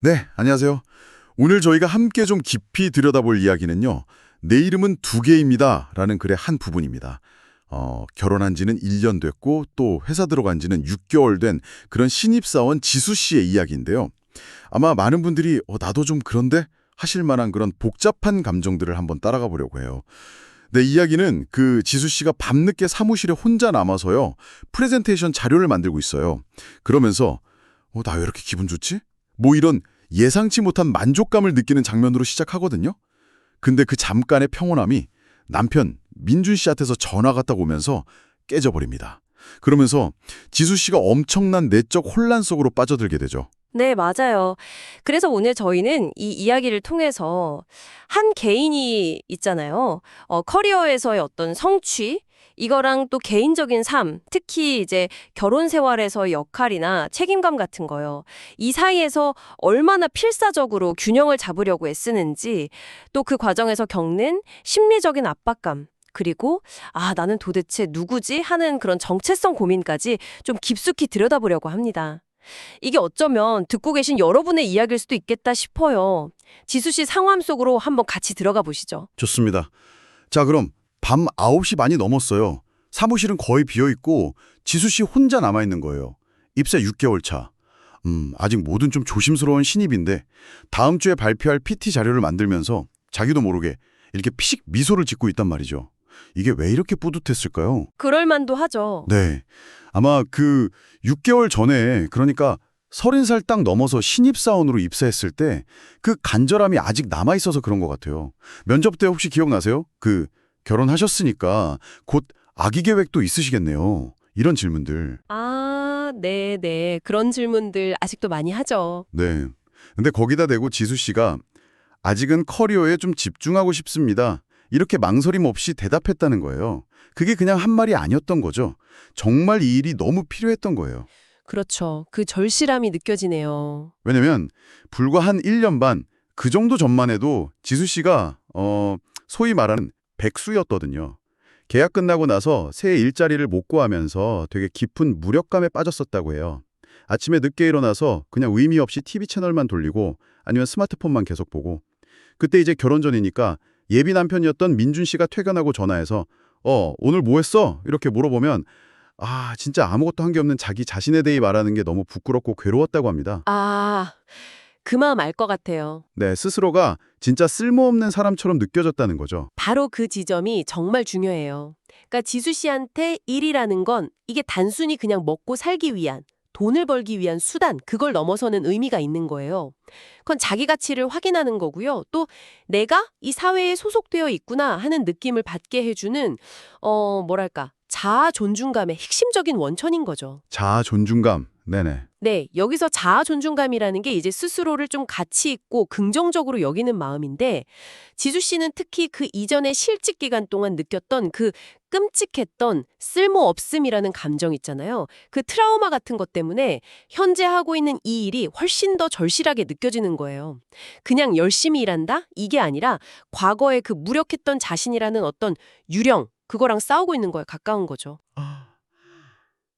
네, 안녕하세요. 오늘 저희가 함께 좀 깊이 들여다볼 이야기는요. 내 이름은 두 개입니다. 라는 글의 한 부분입니다. 결혼한 지는 1년 됐고 또 회사 들어간 지는 6개월 된 그런 신입사원 지수 씨의 이야기인데요. 아마 많은 분들이 나도 좀 그런데? 하실 만한 그런 복잡한 감정들을 한번 따라가 보려고 해요. 네, 이야기는 그 지수 씨가 밤늦게 사무실에 혼자 남아서요. 프레젠테이션 자료를 만들고 있어요. 그러면서 나 왜 이렇게 기분 좋지? 뭐 이런 예상치 못한 만족감을 느끼는 장면으로 시작하거든요. 근데 그 잠깐의 평온함이 남편 민준 씨한테서 전화가 딱 오면서 깨져버립니다. 그러면서 지수 씨가 엄청난 내적 혼란 속으로 빠져들게 되죠. 네, 맞아요. 그래서 오늘 저희는 이 이야기를 통해서 한 개인이 있잖아요. 커리어에서의 어떤 성취, 이거랑 또 개인적인 삶, 특히 이제 결혼 생활에서의 역할이나 책임감 같은 거요. 이 사이에서 얼마나 필사적으로 균형을 잡으려고 애쓰는지, 또 그 과정에서 겪는 심리적인 압박감, 그리고 나는 도대체 누구지? 하는 그런 정체성 고민까지 좀 깊숙이 들여다보려고 합니다. 이게 어쩌면 듣고 계신 여러분의 이야기일 수도 있겠다 싶어요. 지수 씨 상황 속으로 한번 같이 들어가 보시죠. 좋습니다. 자, 그럼 밤 9시 반이 넘었어요. 사무실은 거의 비어있고 지수 씨 혼자 남아있는 거예요. 입사 6개월 차. 아직 뭐든 좀 조심스러운 신입인데 다음 주에 발표할 PT 자료를 만들면서 자기도 모르게 이렇게 피식 미소를 짓고 있단 말이죠. 이게 왜 이렇게 뿌듯했을까요? 그럴 만도 하죠. 네. 아마 그 6개월 전에 그러니까 30살 딱 넘어서 신입사원으로 입사했을 때 그 간절함이 아직 남아있어서 그런 것 같아요. 면접 때 혹시 기억나세요? 결혼하셨으니까 곧 아기 계획도 있으시겠네요. 이런 질문들. 네네. 그런 질문들 아직도 많이 하죠. 네. 근데 거기다 대고 지수 씨가 아직은 커리어에 좀 집중하고 싶습니다. 이렇게 망설임 없이 대답했다는 거예요. 그게 그냥 한 말이 아니었던 거죠. 정말 이 일이 너무 필요했던 거예요. 그렇죠. 그 절실함이 느껴지네요. 왜냐면 불과 한 1년 반 그 정도 전만 해도 지수 씨가 소위 말하는 백수였거든요. 계약 끝나고 나서 새 일자리를 못 구하면서 되게 깊은 무력감에 빠졌었다고 해요. 아침에 늦게 일어나서 그냥 의미 없이 TV 채널만 돌리고 아니면 스마트폰만 계속 보고 그때 이제 결혼 전이니까 예비 남편이었던 민준 씨가 퇴근하고 전화해서 오늘 뭐 했어? 이렇게 물어보면 진짜 아무것도 한 게 없는 자기 자신에 대해 말하는 게 너무 부끄럽고 괴로웠다고 합니다. 그 마음 알 것 같아요. 네, 스스로가 진짜 쓸모없는 사람처럼 느껴졌다는 거죠. 바로 그 지점이 정말 중요해요. 그러니까 지수 씨한테 일이라는 건 이게 단순히 그냥 먹고 살기 위한, 돈을 벌기 위한 수단, 그걸 넘어서는 의미가 있는 거예요. 그건 자기 가치를 확인하는 거고요. 또 내가 이 사회에 소속되어 있구나 하는 느낌을 받게 해주는, 뭐랄까, 자아 존중감의 핵심적인 원천인 거죠. 자아 존중감. 네네. 네, 여기서 자아 존중감이라는 게 이제 스스로를 좀 가치 있고 긍정적으로 여기는 마음인데 지수 씨는 특히 그 이전의 실직 기간 동안 느꼈던 그 끔찍했던 쓸모없음이라는 감정 있잖아요. 그 트라우마 같은 것 때문에 현재 하고 있는 이 일이 훨씬 더 절실하게 느껴지는 거예요. 그냥 열심히 일한다? 이게 아니라 과거에 그 무력했던 자신이라는 어떤 유령, 그거랑 싸우고 있는 거에 가까운 거죠.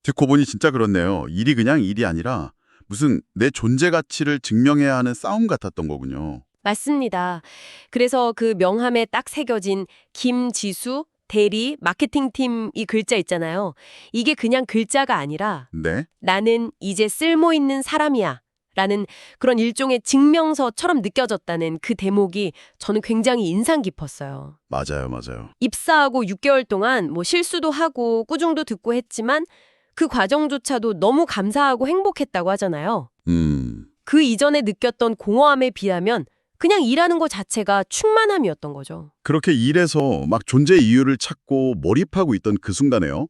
듣고 보니 진짜 그렇네요. 일이 그냥 일이 아니라 무슨 내 존재 가치를 증명해야 하는 싸움 같았던 거군요. 맞습니다. 그래서 그 명함에 딱 새겨진 김지수 대리 마케팅팀 이 글자 있잖아요. 이게 그냥 글자가 아니라 네? 나는 이제 쓸모 있는 사람이야. 라는 그런 일종의 증명서처럼 느껴졌다는 그 대목이 저는 굉장히 인상 깊었어요. 맞아요, 맞아요. 입사하고 6개월 동안 뭐 실수도 하고 꾸중도 듣고 했지만 그 과정조차도 너무 감사하고 행복했다고 하잖아요. 그 이전에 느꼈던 공허함에 비하면 그냥 일하는 것 자체가 충만함이었던 거죠. 그렇게 일해서 막 존재 이유를 찾고 몰입하고 있던 그 순간에요.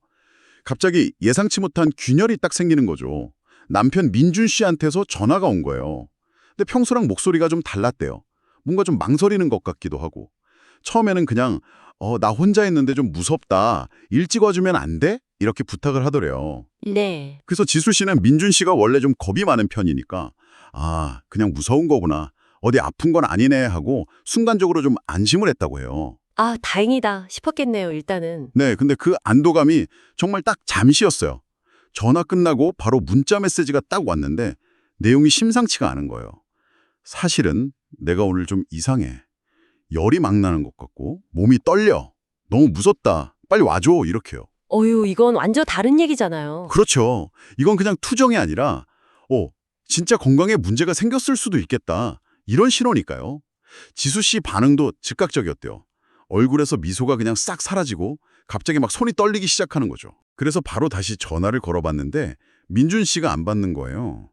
갑자기 예상치 못한 균열이 딱 생기는 거죠. 남편 민준 씨한테서 전화가 온 거예요. 근데 평소랑 목소리가 좀 달랐대요. 뭔가 좀 망설이는 것 같기도 하고. 처음에는 그냥 나 혼자 있는데 좀 무섭다. 일찍 와주면 안 돼? 이렇게 부탁을 하더래요. 네. 그래서 지수 씨는 민준 씨가 원래 좀 겁이 많은 편이니까 그냥 무서운 거구나. 어디 아픈 건 아니네 하고 순간적으로 좀 안심을 했다고 해요. 다행이다 싶었겠네요, 일단은. 네, 근데 그 안도감이 정말 딱 잠시였어요. 전화 끝나고 바로 문자 메시지가 딱 왔는데 내용이 심상치가 않은 거예요. 사실은 내가 오늘 좀 이상해. 열이 막 나는 것 같고 몸이 떨려. 너무 무섭다. 빨리 와줘. 이렇게요. 어휴, 이건 완전 다른 얘기잖아요. 그렇죠. 이건 그냥 투정이 아니라 진짜 건강에 문제가 생겼을 수도 있겠다. 이런 신호니까요. 지수 씨 반응도 즉각적이었대요. 얼굴에서 미소가 그냥 싹 사라지고 갑자기 막 손이 떨리기 시작하는 거죠. 그래서 바로 다시 전화를 걸어봤는데 민준 씨가 안 받는 거예요.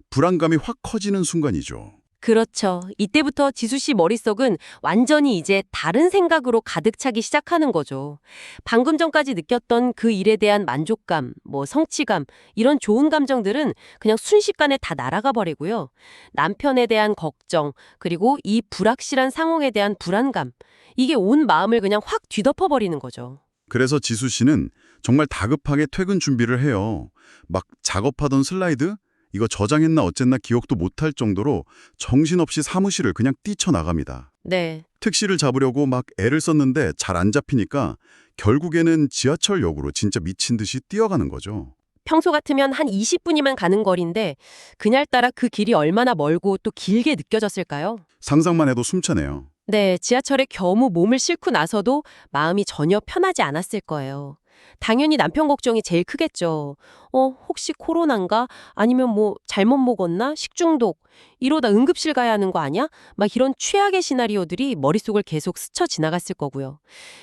불안감이 확 커지는 순간이죠. 그렇죠. 이때부터 지수 씨 머릿속은 완전히 이제 다른 생각으로 가득 차기 시작하는 거죠. 방금 전까지 느꼈던 그 일에 대한 만족감, 성취감, 이런 좋은 감정들은 그냥 순식간에 다 날아가 버리고요. 남편에 대한 걱정, 그리고 이 불확실한 상황에 대한 불안감, 이게 온 마음을 그냥 확 뒤덮어 버리는 거죠. 그래서 지수 씨는 정말 다급하게 퇴근 준비를 해요. 막 작업하던 슬라이드? 이거 저장했나 어쨌나 기억도 못할 정도로 정신없이 사무실을 그냥 뛰쳐나갑니다. 네. 택시를 잡으려고 막 애를 썼는데 잘 안 잡히니까 결국에는 지하철역으로 진짜 미친 듯이 뛰어가는 거죠. 평소 같으면 한 20분이면 가는 거리인데 그날따라 그 길이 얼마나 멀고 또 길게 느껴졌을까요? 상상만 해도 숨차네요. 네, 지하철에 겨우 몸을 싣고 나서도 마음이 전혀 편하지 않았을 거예요. 당연히 남편 걱정이 제일 크겠죠. 혹시 코로나인가? 아니면 잘못 먹었나? 식중독? 이러다 응급실 가야 하는 거 아니야? 막 이런 최악의 시나리오들이 머릿속을 계속 스쳐 지나갔을 거고요.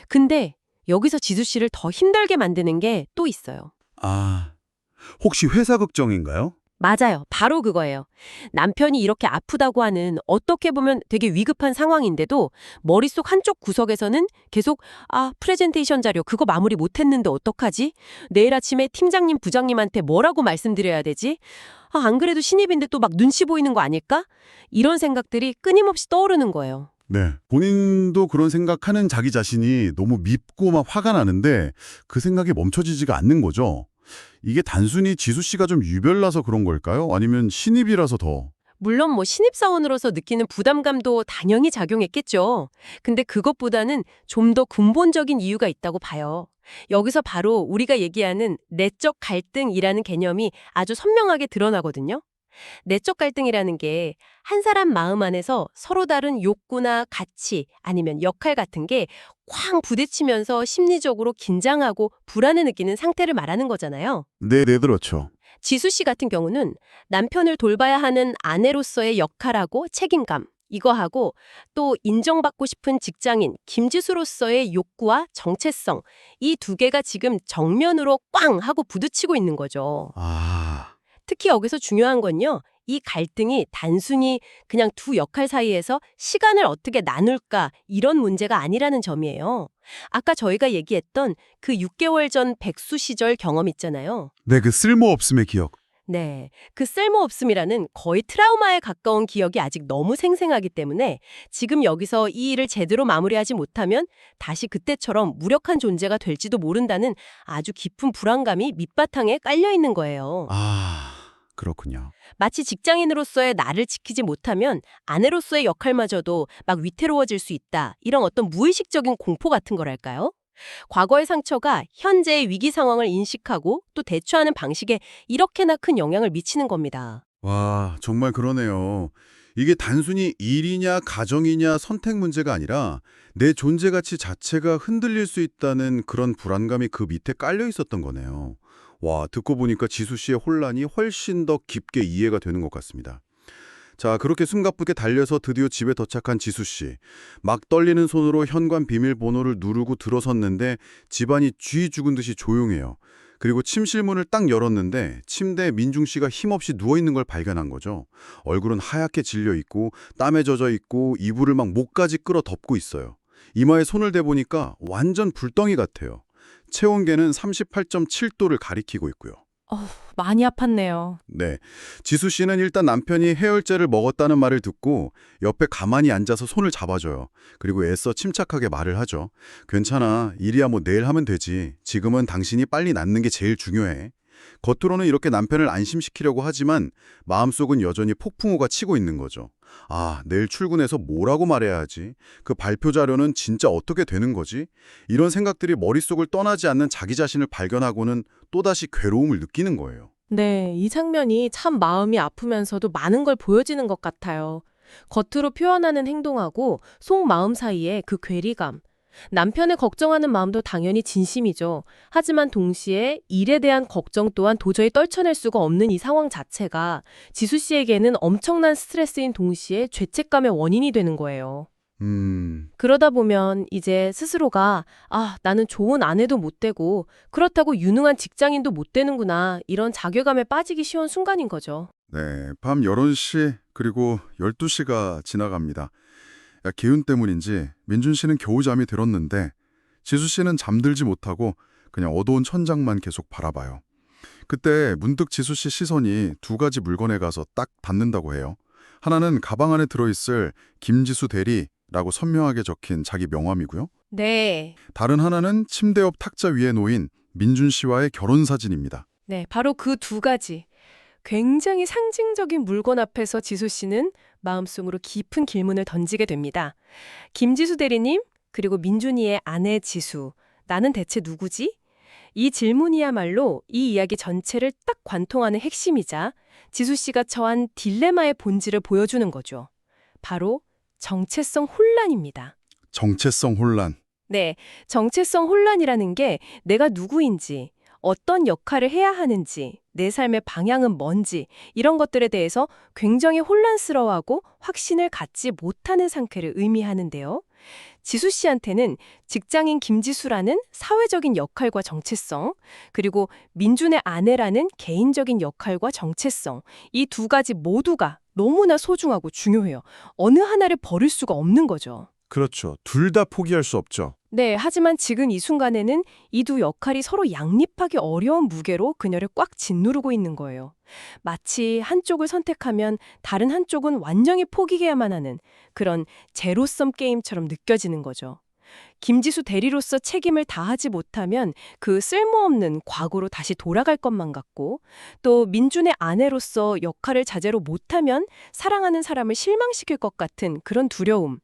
근데 여기서 지수 씨를 더 힘들게 만드는 게 또 있어요. 아, 혹시 회사 걱정인가요? 맞아요. 바로 그거예요. 남편이 이렇게 아프다고 하는 어떻게 보면 되게 위급한 상황인데도 머릿속 한쪽 구석에서는 계속 프레젠테이션 자료 그거 마무리 못했는데 어떡하지? 내일 아침에 팀장님, 부장님한테 뭐라고 말씀드려야 되지? 안 그래도 신입인데 또 막 눈치 보이는 거 아닐까? 이런 생각들이 끊임없이 떠오르는 거예요. 네. 본인도 그런 생각하는 자기 자신이 너무 밉고 막 화가 나는데 그 생각이 멈춰지지가 않는 거죠. 이게 단순히 지수 씨가 좀 유별나서 그런 걸까요? 아니면 신입이라서 더? 물론 신입사원으로서 느끼는 부담감도 당연히 작용했겠죠. 근데 그것보다는 좀 더 근본적인 이유가 있다고 봐요. 여기서 바로 우리가 얘기하는 내적 갈등이라는 개념이 아주 선명하게 드러나거든요. 내적 갈등이라는 게 한 사람 마음 안에서 서로 다른 욕구나 가치 아니면 역할 같은 게 쾅 부딪히면서 심리적으로 긴장하고 불안을 느끼는 상태를 말하는 거잖아요. 네, 그렇죠. 지수 씨 같은 경우는 남편을 돌봐야 하는 아내로서의 역할하고 책임감, 이거하고 또 인정받고 싶은 직장인 김지수로서의 욕구와 정체성, 이 두 개가 지금 정면으로 꽝 하고 부딪히고 있는 거죠. 특히 여기서 중요한 건요. 이 갈등이 단순히 그냥 두 역할 사이에서 시간을 어떻게 나눌까 이런 문제가 아니라는 점이에요. 아까 저희가 얘기했던 그 6개월 전 백수 시절 경험 있잖아요. 네, 그 쓸모없음의 기억. 네, 그 쓸모없음이라는 거의 트라우마에 가까운 기억이 아직 너무 생생하기 때문에 지금 여기서 이 일을 제대로 마무리하지 못하면 다시 그때처럼 무력한 존재가 될지도 모른다는 아주 깊은 불안감이 밑바탕에 깔려 있는 거예요. 그렇군요. 마치 직장인으로서의 나를 지키지 못하면 아내로서의 역할마저도 막 위태로워질 수 있다. 이런 어떤 무의식적인 공포 같은 거랄까요? 과거의 상처가 현재의 위기 상황을 인식하고 또 대처하는 방식에 이렇게나 큰 영향을 미치는 겁니다. 와, 정말 그러네요. 이게 단순히 일이냐 가정이냐 선택 문제가 아니라 내 존재 가치 자체가 흔들릴 수 있다는 그런 불안감이 그 밑에 깔려 있었던 거네요. 와, 듣고 보니까 지수 씨의 혼란이 훨씬 더 깊게 이해가 되는 것 같습니다. 자, 그렇게 숨가쁘게 달려서 드디어 집에 도착한 지수 씨. 막 떨리는 손으로 현관 비밀번호를 누르고 들어섰는데 집안이 쥐 죽은 듯이 조용해요. 그리고 침실 문을 딱 열었는데 침대에 민중 씨가 힘없이 누워있는 걸 발견한 거죠. 얼굴은 하얗게 질려 있고 땀에 젖어 있고 이불을 막 목까지 끌어 덮고 있어요. 이마에 손을 대보니까 완전 불덩이 같아요. 체온계는 38.7도를 가리키고 있고요. 많이 아팠네요. 네. 지수 씨는 일단 남편이 해열제를 먹었다는 말을 듣고 옆에 가만히 앉아서 손을 잡아줘요. 그리고 애써 침착하게 말을 하죠. 괜찮아. 일이야 뭐 내일 하면 되지. 지금은 당신이 빨리 낫는 게 제일 중요해. 겉으로는 이렇게 남편을 안심시키려고 하지만 마음속은 여전히 폭풍우가 치고 있는 거죠. 내일 출근해서 뭐라고 말해야 하지? 그 발표 자료는 진짜 어떻게 되는 거지? 이런 생각들이 머릿속을 떠나지 않는 자기 자신을 발견하고는 또다시 괴로움을 느끼는 거예요. 네, 이 장면이 참 마음이 아프면서도 많은 걸 보여지는 것 같아요. 겉으로 표현하는 행동하고 속마음 사이에 그 괴리감. 남편을 걱정하는 마음도 당연히 진심이죠. 하지만 동시에 일에 대한 걱정 또한 도저히 떨쳐낼 수가 없는 이 상황 자체가 지수 씨에게는 엄청난 스트레스인 동시에 죄책감의 원인이 되는 거예요. 그러다 보면 이제 스스로가 나는 좋은 아내도 못 되고 그렇다고 유능한 직장인도 못 되는구나 이런 자괴감에 빠지기 쉬운 순간인 거죠. 네, 밤 11시 그리고 12시가 지나갑니다. 기운 때문인지 민준 씨는 겨우 잠이 들었는데 지수 씨는 잠들지 못하고 그냥 어두운 천장만 계속 바라봐요. 그때 문득 지수 씨 시선이 두 가지 물건에 가서 딱 닿는다고 해요. 하나는 가방 안에 들어있을 김지수 대리라고 선명하게 적힌 자기 명함이고요. 네. 다른 하나는 침대 옆 탁자 위에 놓인 민준 씨와의 결혼 사진입니다. 네, 바로 그 두 가지. 굉장히 상징적인 물건 앞에서 지수 씨는 마음속으로 깊은 질문을 던지게 됩니다. 김지수 대리님, 그리고 민준이의 아내 지수, 나는 대체 누구지? 이 질문이야말로 이 이야기 전체를 딱 관통하는 핵심이자 지수 씨가 처한 딜레마의 본질을 보여주는 거죠. 바로 정체성 혼란입니다. 정체성 혼란. 네, 정체성 혼란이라는 게 내가 누구인지, 어떤 역할을 해야 하는지, 내 삶의 방향은 뭔지 이런 것들에 대해서 굉장히 혼란스러워하고 확신을 갖지 못하는 상태를 의미하는데요. 지수 씨한테는 직장인 김지수라는 사회적인 역할과 정체성, 그리고 민준의 아내라는 개인적인 역할과 정체성, 이 두 가지 모두가 너무나 소중하고 중요해요. 어느 하나를 버릴 수가 없는 거죠. 그렇죠. 둘 다 포기할 수 없죠. 네, 하지만 지금 이 순간에는 이 두 역할이 서로 양립하기 어려운 무게로 그녀를 꽉 짓누르고 있는 거예요. 마치 한쪽을 선택하면 다른 한쪽은 완전히 포기해야만 하는 그런 제로섬 게임처럼 느껴지는 거죠. 김지수 대리로서 책임을 다하지 못하면 그 쓸모없는 과거로 다시 돌아갈 것만 같고, 또 민준의 아내로서 역할을 자제로 못하면 사랑하는 사람을 실망시킬 것 같은 그런 두려움.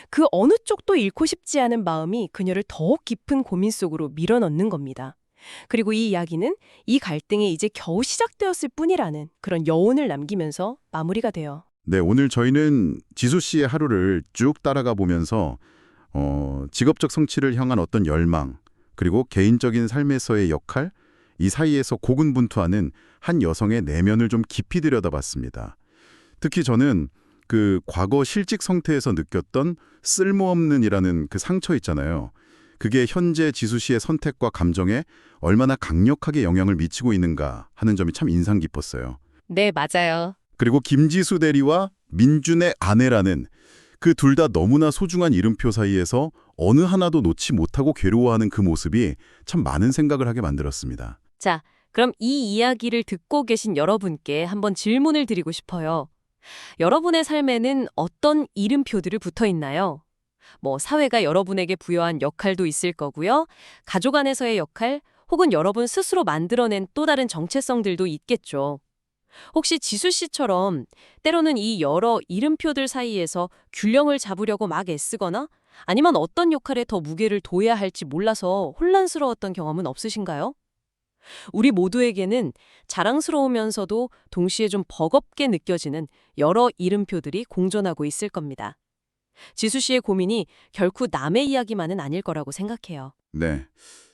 그 어느 쪽도 잃고 싶지 않은 마음이 그녀를 더욱 깊은 고민 속으로 밀어넣는 겁니다. 그리고 이 이야기는 이 갈등이 이제 겨우 시작되었을 뿐이라는 그런 여운을 남기면서 마무리가 돼요. 네, 오늘 저희는 지수 씨의 하루를 쭉 따라가 보면서 직업적 성취를 향한 어떤 열망, 그리고 개인적인 삶에서의 역할, 이 사이에서 고군분투하는 한 여성의 내면을 좀 깊이 들여다봤습니다. 특히 저는 그 과거 실직 상태에서 느꼈던 쓸모없는이라는 그 상처 있잖아요. 그게 현재 지수 씨의 선택과 감정에 얼마나 강력하게 영향을 미치고 있는가 하는 점이 참 인상 깊었어요. 네, 맞아요. 그리고 김지수 대리와 민준의 아내라는 그 둘 다 너무나 소중한 이름표 사이에서 어느 하나도 놓지 못하고 괴로워하는 그 모습이 참 많은 생각을 하게 만들었습니다. 자, 그럼 이 이야기를 듣고 계신 여러분께 한번 질문을 드리고 싶어요. 여러분의 삶에는 어떤 이름표들을 붙어 있나요? 사회가 여러분에게 부여한 역할도 있을 거고요. 가족 안에서의 역할, 혹은 여러분 스스로 만들어낸 또 다른 정체성들도 있겠죠. 혹시 지수 씨처럼 때로는 이 여러 이름표들 사이에서 균형을 잡으려고 막 애쓰거나 아니면 어떤 역할에 더 무게를 둬야 할지 몰라서 혼란스러웠던 경험은 없으신가요? 우리 모두에게는 자랑스러우면서도 동시에 좀 버겁게 느껴지는 여러 이름표들이 공존하고 있을 겁니다. 지수 씨의 고민이 결코 남의 이야기만은 아닐 거라고 생각해요. 네,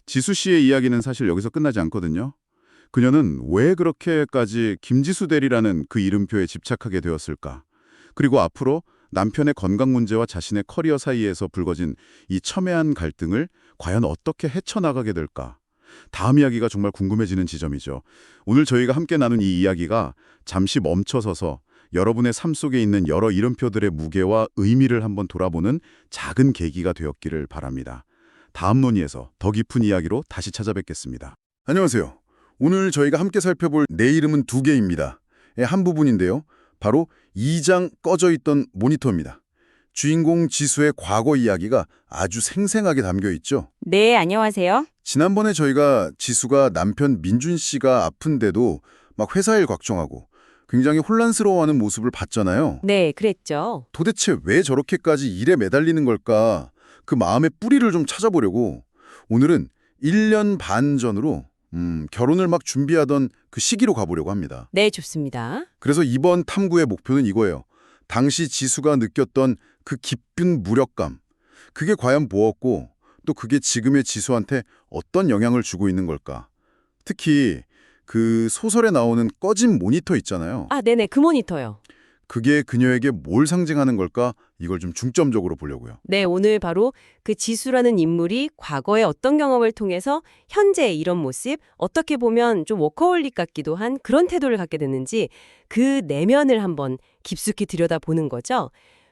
지수 씨의 이야기는 사실 여기서 끝나지 않거든요. 그녀는 왜 그렇게까지 김지수 대리라는 그 이름표에 집착하게 되었을까? 그리고 앞으로 남편의 건강 문제와 자신의 커리어 사이에서 불거진 이 첨예한 갈등을 과연 어떻게 헤쳐나가게 될까? 다음 이야기가 정말 궁금해지는 지점이죠. 오늘 저희가 함께 나눈 이 이야기가 잠시 멈춰서서 여러분의 삶 속에 있는 여러 이름표들의 무게와 의미를 한번 돌아보는 작은 계기가 되었기를 바랍니다. 다음 논의에서 더 깊은 이야기로 다시 찾아뵙겠습니다. 안녕하세요. 오늘 저희가 함께 살펴볼 내 이름은 두 개입니다. 한 부분인데요. 바로 2장 꺼져 있던 모니터입니다. 주인공 지수의 과거 이야기가 아주 생생하게 담겨 있죠. 네, 안녕하세요. 지난번에 저희가 지수가 남편 민준 씨가 아픈데도 막 회사 일 걱정하고 굉장히 혼란스러워하는 모습을 봤잖아요. 네, 그랬죠. 도대체 왜 저렇게까지 일에 매달리는 걸까? 그 마음의 뿌리를 좀 찾아보려고 오늘은 1년 반 전으로 결혼을 막 준비하던 그 시기로 가보려고 합니다. 네, 좋습니다. 그래서 이번 탐구의 목표는 이거예요. 당시 지수가 느꼈던 그 깊은 무력감, 그게 과연 뭐였고 또 그게 지금의 지수한테 어떤 영향을 주고 있는 걸까? 특히 그 소설에 나오는 꺼진 모니터 있잖아요. 아, 네네. 그 모니터요. 그게 그녀에게 뭘 상징하는 걸까? 이걸 좀 중점적으로 보려고요. 네, 오늘 바로 그 지수라는 인물이 과거의 어떤 경험을 통해서 현재의 이런 모습, 어떻게 보면 좀 워커홀릭 같기도 한 그런 태도를 갖게 됐는지 그 내면을 한번 깊숙이 들여다보는 거죠.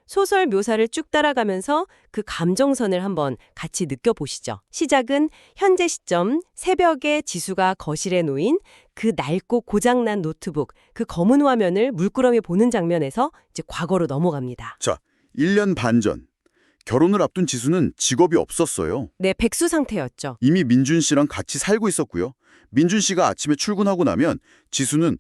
소설 묘사를 쭉 따라가면서 그 감정선을 한번 같이 느껴보시죠. 시작은 현재 시점, 새벽에 지수가 거실에 놓인 그 낡고 고장난 노트북, 그 검은 화면을 물끄러미 보는 장면에서 이제 과거로 넘어갑니다. 자, 1년 반 전. 결혼을 앞둔 지수는 직업이 없었어요. 네, 백수 상태였죠. 이미 민준 씨랑 같이 살고 있었고요. 민준 씨가 아침에 출근하고 나면 지수는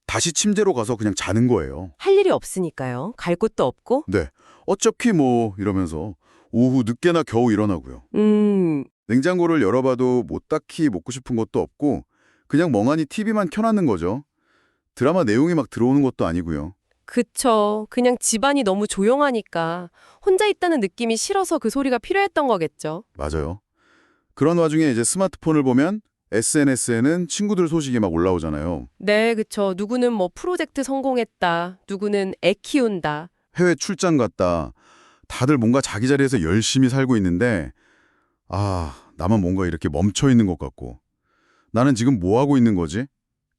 다시 침대로 가서 그냥 자는 거예요. 할 일이 없으니까요. 갈 곳도 없고. 네. 어차피 뭐 이러면서 오후 늦게나 겨우 일어나고요. 냉장고를 열어봐도 뭐 딱히 먹고 싶은 것도 없고 그냥 멍하니 TV만 켜놨는 거죠. 드라마 내용이 막 들어오는 것도 아니고요. 그쵸. 그냥 집안이 너무 조용하니까 혼자 있다는 느낌이 싫어서 그 소리가 필요했던 거겠죠. 맞아요. 그런 와중에 이제 스마트폰을 보면 SNS에는 친구들 소식이 막 올라오잖아요. 네, 그쵸. 누구는 뭐 프로젝트 성공했다. 누구는 애 키운다. 해외 출장 갔다. 다들 뭔가 자기 자리에서 열심히 살고 있는데 나만 뭔가 이렇게 멈춰 있는 것 같고 나는 지금 뭐 하고 있는 거지?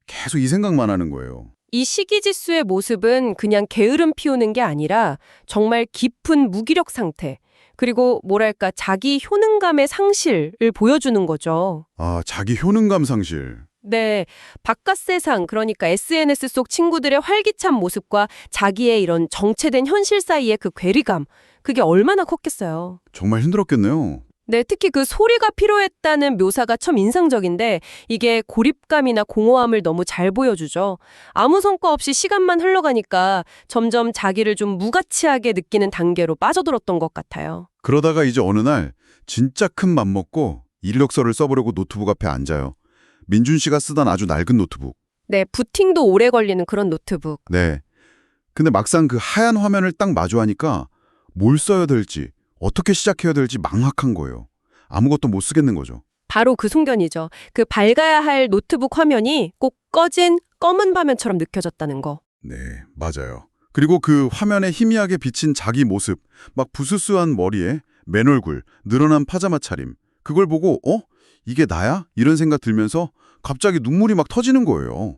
계속 이 생각만 하는 거예요. 이 시기지수의 모습은 그냥 게으름 피우는 게 아니라 정말 깊은 무기력 상태, 그리고 뭐랄까 자기 효능감의 상실을 보여주는 거죠. 자기 효능감 상실. 네, 바깥 세상, 그러니까 SNS 속 친구들의 활기찬 모습과 자기의 이런 정체된 현실 사이의 그 괴리감, 그게 얼마나 컸겠어요. 정말 힘들었겠네요. 네, 특히 그 소리가 필요했다는 묘사가 참 인상적인데 이게 고립감이나 공허함을 너무 잘 보여주죠. 아무 성과 없이 시간만 흘러가니까 점점 자기를 좀 무가치하게 느끼는 단계로 빠져들었던 것 같아요. 그러다가 이제 어느 날 진짜 큰 맘 먹고 이력서를 써보려고 노트북 앞에 앉아요. 민준 씨가 쓰던 아주 낡은 노트북. 네, 부팅도 오래 걸리는 그런 노트북. 네. 근데 막상 그 하얀 화면을 딱 마주하니까 뭘 써야 될지, 어떻게 시작해야 될지 막막한 거예요. 아무것도 못 쓰겠는 거죠. 바로 그 순간이죠. 그 밝아야 할 노트북 화면이 꼭 꺼진 검은 화면처럼 느껴졌다는 거. 네, 맞아요. 그리고 그 화면에 희미하게 비친 자기 모습, 막 부스스한 머리에 맨 얼굴, 늘어난 파자마 차림. 그걸 보고 이게 나야? 이런 생각 들면서 갑자기 눈물이 막 터지는 거예요.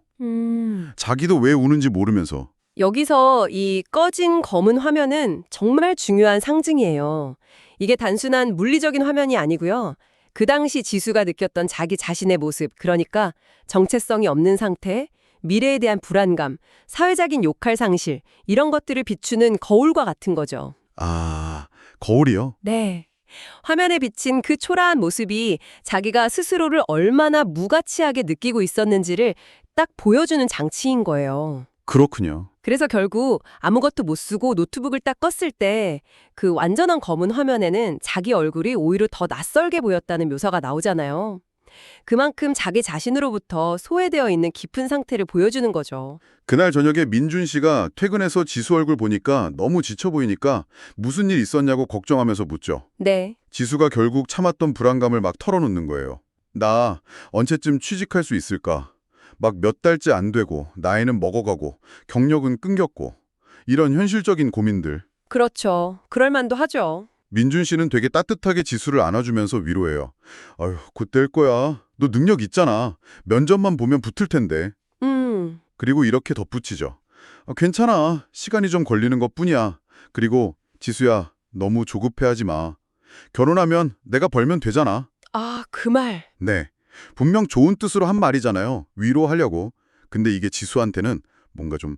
자기도 왜 우는지 모르면서. 여기서 이 꺼진 검은 화면은 정말 중요한 상징이에요. 이게 단순한 물리적인 화면이 아니고요. 그 당시 지수가 느꼈던 자기 자신의 모습, 그러니까 정체성이 없는 상태, 미래에 대한 불안감, 사회적인 역할 상실, 이런 것들을 비추는 거울과 같은 거죠. 거울이요? 네. 화면에 비친 그 초라한 모습이 자기가 스스로를 얼마나 무가치하게 느끼고 있었는지를 딱 보여주는 장치인 거예요. 그렇군요. 그래서 결국 아무것도 못 쓰고 노트북을 딱 껐을 때 그 완전한 검은 화면에는 자기 얼굴이 오히려 더 낯설게 보였다는 묘사가 나오잖아요. 그만큼 자기 자신으로부터 소외되어 있는 깊은 상태를 보여주는 거죠. 그날 저녁에 민준 씨가 퇴근해서 지수 얼굴 보니까 너무 지쳐 보이니까 무슨 일 있었냐고 걱정하면서 묻죠. 네. 지수가 결국 참았던 불안감을 막 털어놓는 거예요. 나 언제쯤 취직할 수 있을까? 막 몇 달째 안 되고 나이는 먹어가고 경력은 끊겼고 이런 현실적인 고민들. 그렇죠. 그럴 만도 하죠. 민준 씨는 되게 따뜻하게 지수를 안아주면서 위로해요. 아유, 곧 될 거야. 너 능력 있잖아. 면접만 보면 붙을 텐데. 그리고 이렇게 덧붙이죠. 괜찮아. 시간이 좀 걸리는 것뿐이야. 그리고 지수야, 너무 조급해하지 마. 결혼하면 내가 벌면 되잖아. 그 말. 네. 분명 좋은 뜻으로 한 말이잖아요. 위로하려고. 근데 이게 지수한테는 뭔가 좀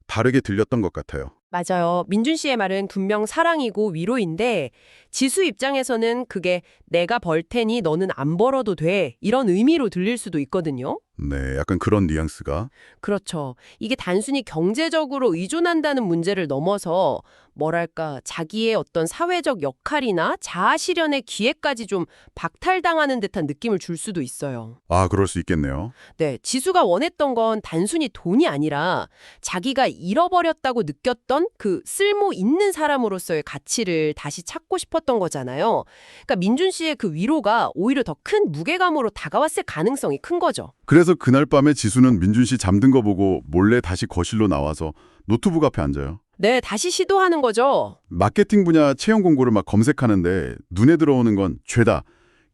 다르게 들렸던 것 같아요. 맞아요. 민준 씨의 말은 분명 사랑이고 위로인데 지수 입장에서는 그게 내가 벌 테니 너는 안 벌어도 돼. 이런 의미로 들릴 수도 있거든요. 네, 약간 그런 뉘앙스가. 그렇죠. 이게 단순히 경제적으로 의존한다는 문제를 넘어서 뭐랄까, 자기의 어떤 사회적 역할이나 자아 실현의 기회까지 좀 박탈당하는 듯한 느낌을 줄 수도 있어요. 아, 그럴 수 있겠네요. 네, 지수가 원했던 건 단순히 돈이 아니라 자기가 잃어버렸다고 느꼈던 그 쓸모 있는 사람으로서의 가치를 다시 찾고 싶었던 거잖아요. 그러니까 민준 씨의 그 위로가 오히려 더 큰 무게감으로 다가왔을 가능성이 큰 거죠. 그래서 그날 밤에 지수는 민준 씨 잠든 거 보고 몰래 다시 거실로 나와서 노트북 앞에 앉아요. 네, 다시 시도하는 거죠. 마케팅 분야 채용 공고를 막 검색하는데 눈에 들어오는 건 죄다,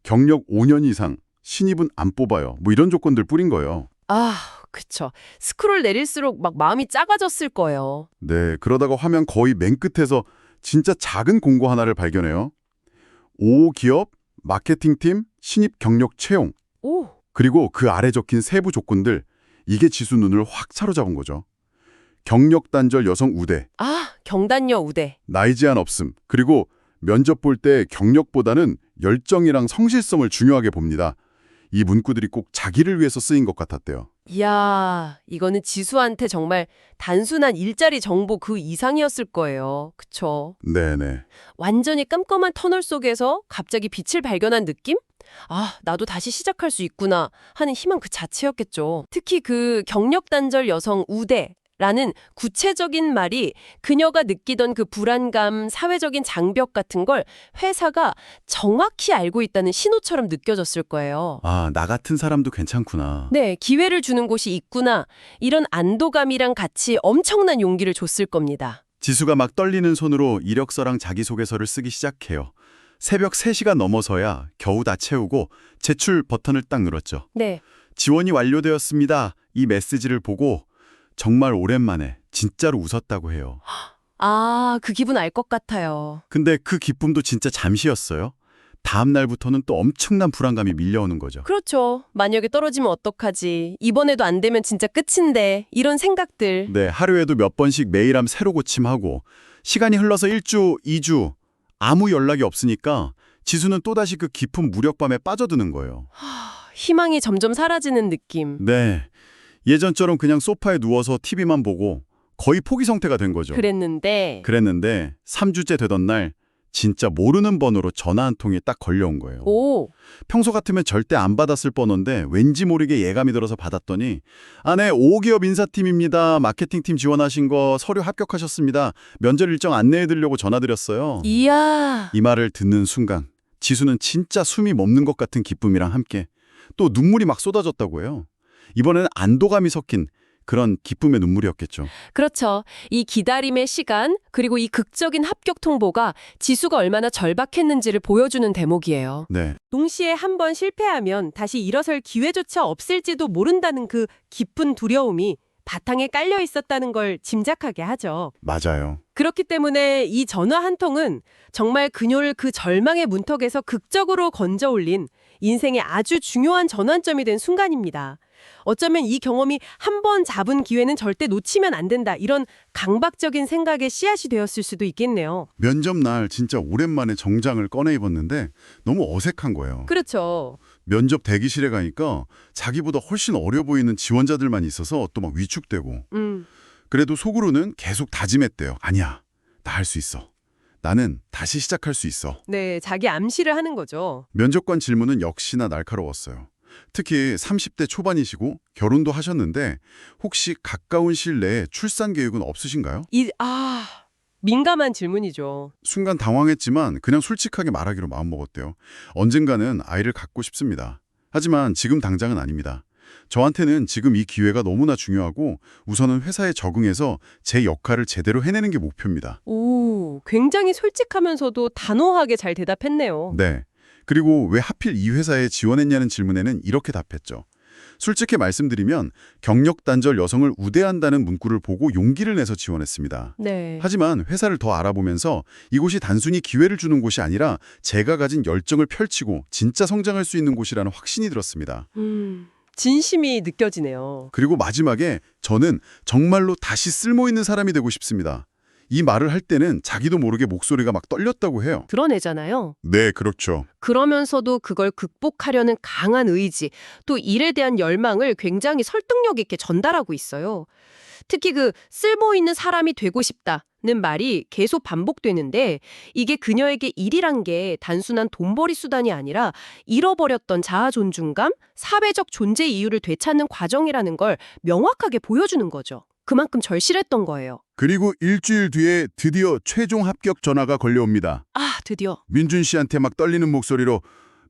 경력 5년 이상, 신입은 안 뽑아요. 뭐 이런 조건들 뿌린 거예요. 아, 그쵸. 스크롤 내릴수록 막 마음이 작아졌을 거예요. 네, 그러다가 화면 거의 맨 끝에서 진짜 작은 공고 하나를 발견해요. 5 기업, 마케팅팀, 신입 경력 채용. 오, 그리고 그 아래 적힌 세부 조건들, 이게 지수 눈을 확 사로잡은 거죠. 경력 단절 여성 우대, 아, 경단녀 우대. 나이 제한 없음, 그리고 면접 볼 때 경력보다는 열정이랑 성실성을 중요하게 봅니다. 이 문구들이 꼭 자기를 위해서 쓰인 것 같았대요. 이야, 이거는 지수한테 정말 단순한 일자리 정보 그 이상이었을 거예요. 그쵸? 네네. 완전히 깜깜한 터널 속에서 갑자기 빛을 발견한 느낌? 아, 나도 다시 시작할 수 있구나 하는 희망 그 자체였겠죠. 특히 그 경력 단절 여성 우대 라는 구체적인 말이 그녀가 느끼던 그 불안감, 사회적인 장벽 같은 걸 회사가 정확히 알고 있다는 신호처럼 느껴졌을 거예요. 아, 나 같은 사람도 괜찮구나. 네, 기회를 주는 곳이 있구나. 이런 안도감이랑 같이 엄청난 용기를 줬을 겁니다. 지수가 막 떨리는 손으로 이력서랑 자기소개서를 쓰기 시작해요. 새벽 3시가 넘어서야 겨우 다 채우고 제출 버튼을 딱 눌렀죠. 네. 지원이 완료되었습니다. 이 메시지를 보고 정말 오랜만에 진짜로 웃었다고 해요. 아, 그 기분 알 것 같아요. 근데 그 기쁨도 진짜 잠시였어요. 다음 날부터는 또 엄청난 불안감이 밀려오는 거죠. 그렇죠. 만약에 떨어지면 어떡하지? 이번에도 안 되면 진짜 끝인데. 이런 생각들. 네, 하루에도 몇 번씩 메일함 새로 고침하고 시간이 흘러서 1주, 2주 아무 연락이 없으니까 지수는 또다시 그 깊은 무력감에 빠져드는 거예요. 희망이 점점 사라지는 느낌. 네, 예전처럼 그냥 소파에 누워서 TV만 보고 거의 포기 상태가 된 거죠. 그랬는데 3주째 되던 날 진짜 모르는 번호로 전화 한 통이 딱 걸려온 거예요. 오, 평소 같으면 절대 안 받았을 번호인데 왠지 모르게 예감이 들어서 받았더니 네, 5기업 인사팀입니다. 마케팅팀 지원하신 거 서류 합격하셨습니다. 면접 일정 안내해드리려고 전화드렸어요. 이야. 이 말을 듣는 순간 지수는 진짜 숨이 멎는 것 같은 기쁨이랑 함께 또 눈물이 막 쏟아졌다고 해요. 이번에는 안도감이 섞인 그런 기쁨의 눈물이었겠죠. 그렇죠. 이 기다림의 시간, 그리고 이 극적인 합격 통보가 지수가 얼마나 절박했는지를 보여주는 대목이에요. 네, 동시에 한 번 실패하면 다시 일어설 기회조차 없을지도 모른다는 그 깊은 두려움이 바탕에 깔려 있었다는 걸 짐작하게 하죠. 맞아요. 그렇기 때문에 이 전화 한 통은 정말 그녀를 그 절망의 문턱에서 극적으로 건져 올린 인생의 아주 중요한 전환점이 된 순간입니다. 어쩌면 이 경험이 한 번 잡은 기회는 절대 놓치면 안 된다. 이런 강박적인 생각의 씨앗이 되었을 수도 있겠네요. 면접 날 진짜 오랜만에 정장을 꺼내 입었는데 너무 어색한 거예요. 그렇죠. 면접 대기실에 가니까 자기보다 훨씬 어려 보이는 지원자들만 있어서 또 막 위축되고 그래도 속으로는 계속 다짐했대요. 아니야, 나 할 수 있어. 나는 다시 시작할 수 있어. 네, 자기 암시를 하는 거죠. 면접관 질문은 역시나 날카로웠어요. 특히 30대 초반이시고 결혼도 하셨는데 혹시 가까운 시일 내에 출산 계획은 없으신가요? 민감한 질문이죠. 순간 당황했지만 그냥 솔직하게 말하기로 마음먹었대요. 언젠가는 아이를 갖고 싶습니다. 하지만 지금 당장은 아닙니다. 저한테는 지금 이 기회가 너무나 중요하고 우선은 회사에 적응해서 제 역할을 제대로 해내는 게 목표입니다. 오, 굉장히 솔직하면서도 단호하게 잘 대답했네요. 네. 그리고 왜 하필 이 회사에 지원했냐는 질문에는 이렇게 답했죠. 솔직히 말씀드리면 경력 단절 여성을 우대한다는 문구를 보고 용기를 내서 지원했습니다. 네. 하지만 회사를 더 알아보면서 이곳이 단순히 기회를 주는 곳이 아니라 제가 가진 열정을 펼치고 진짜 성장할 수 있는 곳이라는 확신이 들었습니다. 진심이 느껴지네요. 그리고 마지막에 저는 정말로 다시 쓸모있는 사람이 되고 싶습니다. 이 말을 할 때는 자기도 모르게 목소리가 막 떨렸다고 해요. 드러내잖아요. 네, 그렇죠. 그러면서도 그걸 극복하려는 강한 의지, 또 일에 대한 열망을 굉장히 설득력 있게 전달하고 있어요. 특히 그 쓸모 있는 사람이 되고 싶다는 말이 계속 반복되는데 이게 그녀에게 일이란 게 단순한 돈벌이 수단이 아니라 잃어버렸던 자아 존중감, 사회적 존재 이유를 되찾는 과정이라는 걸 명확하게 보여주는 거죠. 그만큼 절실했던 거예요. 그리고 일주일 뒤에 드디어 최종 합격 전화가 걸려옵니다. 아, 드디어. 민준 씨한테 막 떨리는 목소리로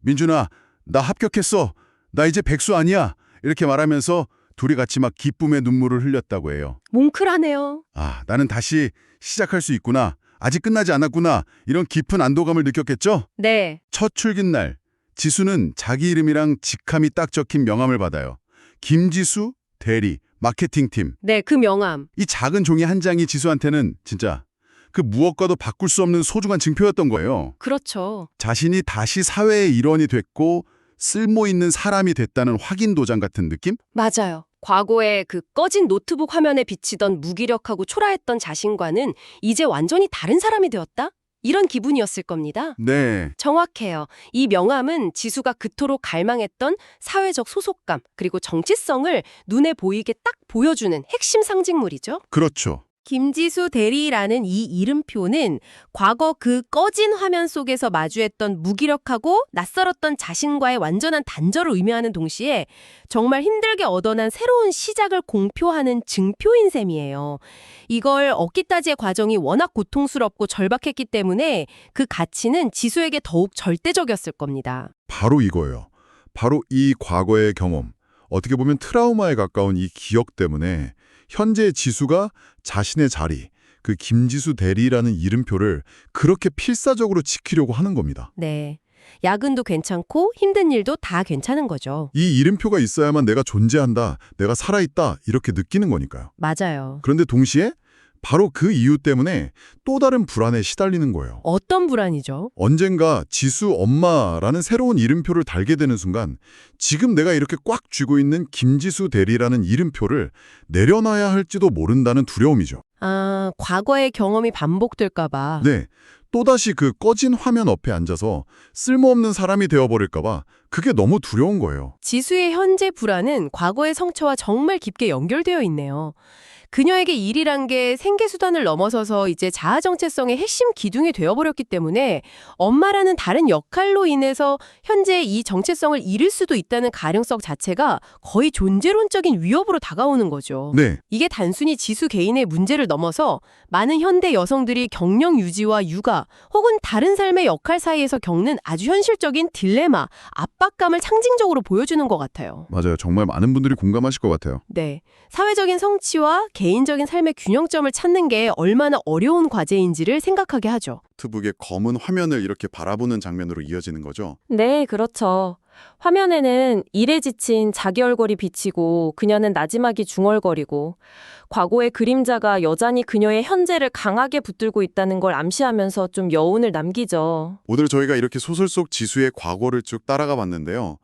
민준아, 나 합격했어. 나 이제 백수 아니야. 이렇게 말하면서 둘이 같이 막 기쁨의 눈물을 흘렸다고 해요. 뭉클하네요. 아, 나는 다시 시작할 수 있구나. 아직 끝나지 않았구나. 이런 깊은 안도감을 느꼈겠죠? 네. 첫 출근날, 지수는 자기 이름이랑 직함이 딱 적힌 명함을 받아요. 김지수 대리, 마케팅팀. 네, 그 명함. 이 작은 종이 한 장이 지수한테는 진짜 그 무엇과도 바꿀 수 없는 소중한 증표였던 거예요. 그렇죠. 자신이 다시 사회의 일원이 됐고 쓸모 있는 사람이 됐다는 확인 도장 같은 느낌? 맞아요. 과거에 그 꺼진 노트북 화면에 비치던 무기력하고 초라했던 자신과는 이제 완전히 다른 사람이 되었다? 이런 기분이었을 겁니다. 네. 정확해요. 이 명함은 지수가 그토록 갈망했던 사회적 소속감 그리고 정치성을 눈에 보이게 딱 보여주는 핵심 상징물이죠. 그렇죠. 김지수 대리라는 이 이름표는 과거 그 꺼진 화면 속에서 마주했던 무기력하고 낯설었던 자신과의 완전한 단절을 의미하는 동시에 정말 힘들게 얻어난 새로운 시작을 공표하는 증표인 셈이에요. 이걸 얻기 따지의 과정이 워낙 고통스럽고 절박했기 때문에 그 가치는 지수에게 더욱 절대적이었을 겁니다. 바로 이거예요. 바로 이 과거의 경험, 어떻게 보면 트라우마에 가까운 이 기억 때문에 현재 지수가 자신의 자리, 그 김지수 대리라는 이름표를 그렇게 필사적으로 지키려고 하는 겁니다. 네. 야근도 괜찮고 힘든 일도 다 괜찮은 거죠. 이 이름표가 있어야만 내가 존재한다, 내가 살아있다 이렇게 느끼는 거니까요. 맞아요. 그런데 동시에 바로 그 이유 때문에 또 다른 불안에 시달리는 거예요. 어떤 불안이죠? 언젠가 지수 엄마라는 새로운 이름표를 달게 되는 순간 지금 내가 이렇게 꽉 쥐고 있는 김지수 대리라는 이름표를 내려놔야 할지도 모른다는 두려움이죠. 아, 과거의 경험이 반복될까 봐. 네, 또다시 그 꺼진 화면 앞에 앉아서 쓸모없는 사람이 되어버릴까 봐 그게 너무 두려운 거예요. 지수의 현재 불안은 과거의 상처와 정말 깊게 연결되어 있네요. 그녀에게 일이란 게 생계수단을 넘어서서 이제 자아 정체성의 핵심 기둥이 되어버렸기 때문에 엄마라는 다른 역할로 인해서 현재 이 정체성을 잃을 수도 있다는 가능성 자체가 거의 존재론적인 위협으로 다가오는 거죠. 네, 이게 단순히 지수 개인의 문제를 넘어서 많은 현대 여성들이 경력 유지와 육아 혹은 다른 삶의 역할 사이에서 겪는 아주 현실적인 딜레마, 압박감을 상징적으로 보여주는 것 같아요. 맞아요. 정말 많은 분들이 공감하실 것 같아요. 네. 사회적인 성취와 개인적인 삶의 균형점을 찾는 게 얼마나 어려운 과제인지를 생각하게 하죠. 노트북의 검은 화면을 이렇게 바라보는 장면으로 이어지는 거죠. 네, 그렇죠. 화면에는 일에 지친 자기 얼굴이 비치고 그녀는 나지막이 중얼거리고 과거의 그림자가 여전히 그녀의 현재를 강하게 붙들고 있다는 걸 암시하면서 좀 여운을 남기죠. 오늘 저희가 이렇게 소설 속 지수의 과거를 쭉 따라가 봤는데요.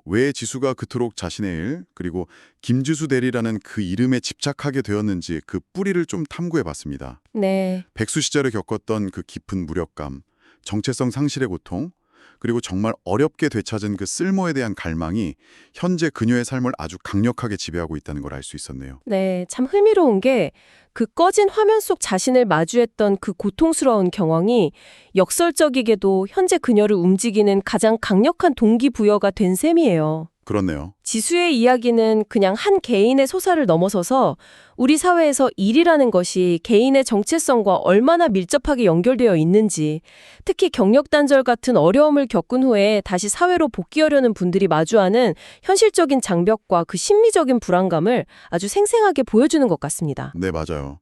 왜 지수가 그토록 자신의 일, 그리고 김지수 대리라는 그 이름에 집착하게 되었는지 그 뿌리를 좀 탐구해 봤습니다. 네. 백수 시절에 겪었던 그 깊은 무력감, 정체성 상실의 고통, 그리고 정말 어렵게 되찾은 그 쓸모에 대한 갈망이 현재 그녀의 삶을 아주 강력하게 지배하고 있다는 걸 알 수 있었네요. 네, 참 흥미로운 게 그 꺼진 화면 속 자신을 마주했던 그 고통스러운 경험이 역설적이게도 현재 그녀를 움직이는 가장 강력한 동기부여가 된 셈이에요. 그렇네요. 지수의 이야기는 그냥 한 개인의 소사를 넘어서서 우리 사회에서 일이라는 것이 개인의 정체성과 얼마나 밀접하게 연결되어 있는지, 특히 경력 단절 같은 어려움을 겪은 후에 다시 사회로 복귀하려는 분들이 마주하는 현실적인 장벽과 그 심리적인 불안감을 아주 생생하게 보여주는 것 같습니다. 네, 맞아요.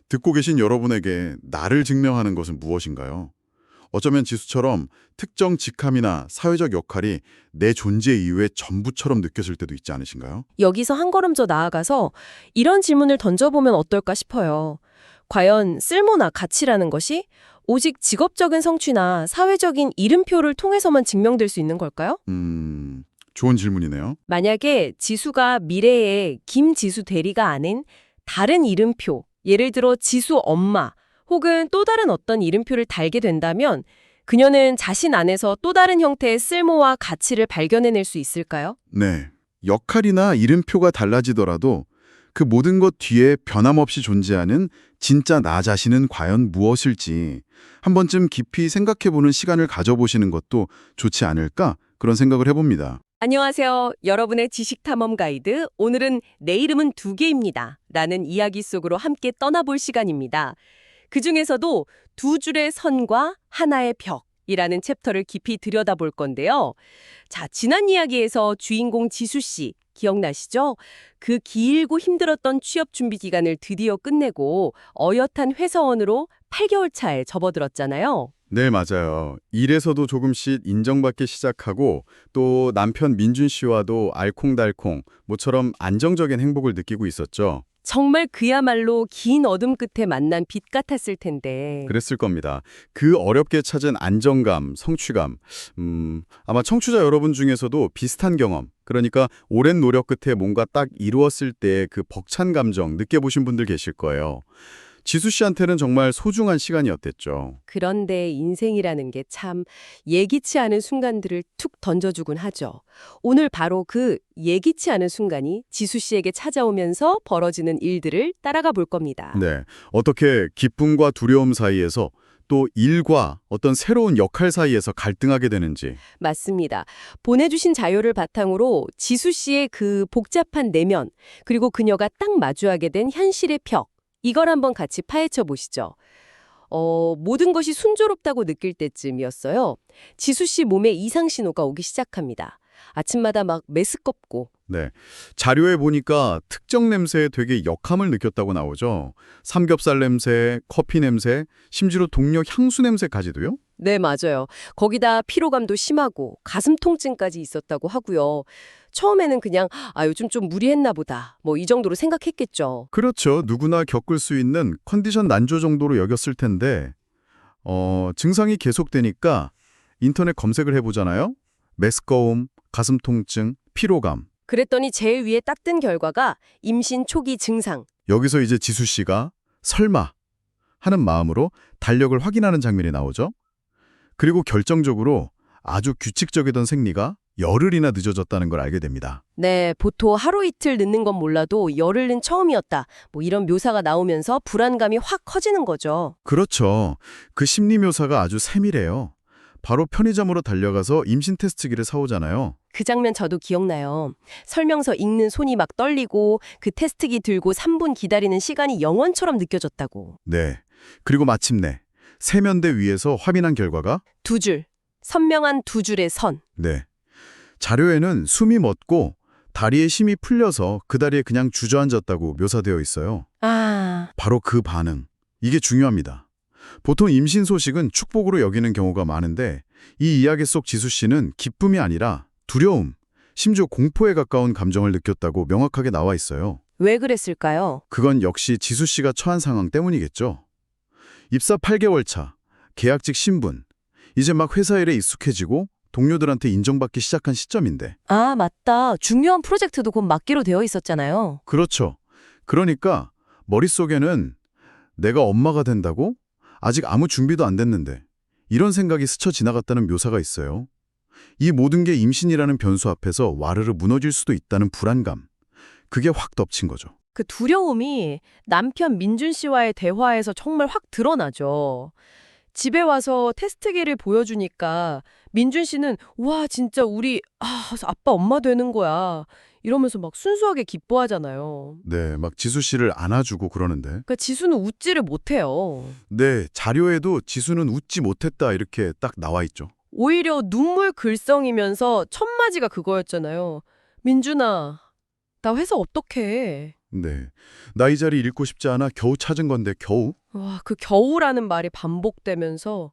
듣고 계신 여러분에게 나를 증명하는 것은 무엇인가요? 어쩌면 지수처럼 특정 직함이나 사회적 역할이 내 존재 이유의 전부처럼 느껴질 때도 있지 않으신가요? 여기서 한 걸음 더 나아가서 이런 질문을 던져보면 어떨까 싶어요. 과연 쓸모나 가치라는 것이 오직 직업적인 성취나 사회적인 이름표를 통해서만 증명될 수 있는 걸까요? 좋은 질문이네요. 만약에 지수가 미래의 김지수 대리가 아닌 다른 이름표, 예를 들어 지수 엄마, 혹은 또 다른 어떤 이름표를 달게 된다면 그녀는 자신 안에서 또 다른 형태의 쓸모와 가치를 발견해낼 수 있을까요? 네, 역할이나 이름표가 달라지더라도 그 모든 것 뒤에 변함없이 존재하는 진짜 나 자신은 과연 무엇일지 한 번쯤 깊이 생각해보는 시간을 가져보시는 것도 좋지 않을까 그런 생각을 해봅니다. 안녕하세요. 여러분의 지식탐험 가이드. 오늘은 내 이름은 두 개입니다. 라는 이야기 속으로 함께 떠나볼 시간입니다. 그중에서도 두 줄의 선과 하나의 벽이라는 챕터를 깊이 들여다볼 건데요. 자, 지난 이야기에서 주인공 지수 씨 기억나시죠? 그 길고 힘들었던 취업 준비 기간을 드디어 끝내고 어엿한 회사원으로 8개월 차에 접어들었잖아요. 네, 맞아요. 일에서도 조금씩 인정받기 시작하고 또 남편 민준 씨와도 알콩달콩 모처럼 안정적인 행복을 느끼고 있었죠. 정말 그야말로 긴 어둠 끝에 만난 빛 같았을 텐데. 그랬을 겁니다. 그 어렵게 찾은 안정감, 성취감, 아마 청취자 여러분 중에서도 비슷한 경험, 그러니까 오랜 노력 끝에 뭔가 딱 이루었을 때 그 벅찬 감정 느껴보신 분들 계실 거예요. 지수 씨한테는 정말 소중한 시간이었댔죠. 그런데 인생이라는 게 참 예기치 않은 순간들을 툭 던져주곤 하죠. 오늘 바로 그 예기치 않은 순간이 지수 씨에게 찾아오면서 벌어지는 일들을 따라가 볼 겁니다. 네, 어떻게 기쁨과 두려움 사이에서 또 일과 어떤 새로운 역할 사이에서 갈등하게 되는지. 맞습니다. 보내주신 자료를 바탕으로 지수 씨의 그 복잡한 내면, 그리고 그녀가 딱 마주하게 된 현실의 벽, 이걸 한번 같이 파헤쳐 보시죠. 모든 것이 순조롭다고 느낄 때쯤이었어요. 지수 씨 몸에 이상 신호가 오기 시작합니다. 아침마다 막 메스껍고. 네, 자료에 보니까 특정 냄새에 되게 역함을 느꼈다고 나오죠. 삼겹살 냄새, 커피 냄새, 심지어 동료 향수 냄새까지도요? 네, 맞아요. 거기다 피로감도 심하고 가슴 통증까지 있었다고 하고요. 처음에는 그냥 요즘 좀 무리했나 보다. 뭐 이 정도로 생각했겠죠. 그렇죠. 누구나 겪을 수 있는 컨디션 난조 정도로 여겼을 텐데 증상이 계속되니까 인터넷 검색을 해보잖아요. 메스꺼움, 가슴 통증, 피로감. 그랬더니 제일 위에 딱 뜬 결과가 임신 초기 증상. 여기서 이제 지수 씨가 설마 하는 마음으로 달력을 확인하는 장면이 나오죠. 그리고 결정적으로 아주 규칙적이던 생리가 열흘이나 늦어졌다는 걸 알게 됩니다. 네, 보통 하루 이틀 늦는 건 몰라도 열흘은 처음이었다. 뭐 이런 묘사가 나오면서 불안감이 확 커지는 거죠. 그렇죠. 그 심리 묘사가 아주 세밀해요. 바로 편의점으로 달려가서 임신 테스트기를 사오잖아요. 그 장면 저도 기억나요. 설명서 읽는 손이 막 떨리고 그 테스트기 들고 3분 기다리는 시간이 영원처럼 느껴졌다고. 네. 그리고 마침내 세면대 위에서 확인한 결과가 두 줄, 선명한 두 줄의 선. 네. 자료에는 숨이 멎고 다리에 힘이 풀려서 그 다리에 그냥 주저앉았다고 묘사되어 있어요. 바로 그 반응. 이게 중요합니다. 보통 임신 소식은 축복으로 여기는 경우가 많은데 이 이야기 속 지수 씨는 기쁨이 아니라 두려움, 심지어 공포에 가까운 감정을 느꼈다고 명확하게 나와 있어요. 왜 그랬을까요? 그건 역시 지수 씨가 처한 상황 때문이겠죠. 입사 8개월 차, 계약직 신분, 이제 막 회사 일에 익숙해지고 동료들한테 인정받기 시작한 시점인데. 아, 맞다. 중요한 프로젝트도 곧 맡기로 되어 있었잖아요. 그렇죠. 그러니까 머릿속에는 내가 엄마가 된다고? 아직 아무 준비도 안 됐는데 이런 생각이 스쳐 지나갔다는 묘사가 있어요. 이 모든 게 임신이라는 변수 앞에서 와르르 무너질 수도 있다는 불안감. 그게 확 덮친 거죠. 그 두려움이 남편 민준 씨와의 대화에서 정말 확 드러나죠. 집에 와서 테스트기를 보여주니까 민준 씨는 와 진짜 우리 아빠 엄마 되는 거야 이러면서 막 순수하게 기뻐하잖아요. 네, 막 지수 씨를 안아주고 그러는데. 그러니까 지수는 웃지를 못해요. 네, 자료에도 지수는 웃지 못했다 이렇게 딱 나와 있죠. 오히려 눈물 글썽이면서 첫마디가 그거였잖아요. 민준아, 나 회사 어떡해. 네, 나 이 자리 잃고 싶지 않아 겨우 찾은 건데 겨우? 와, 그 겨우라는 말이 반복되면서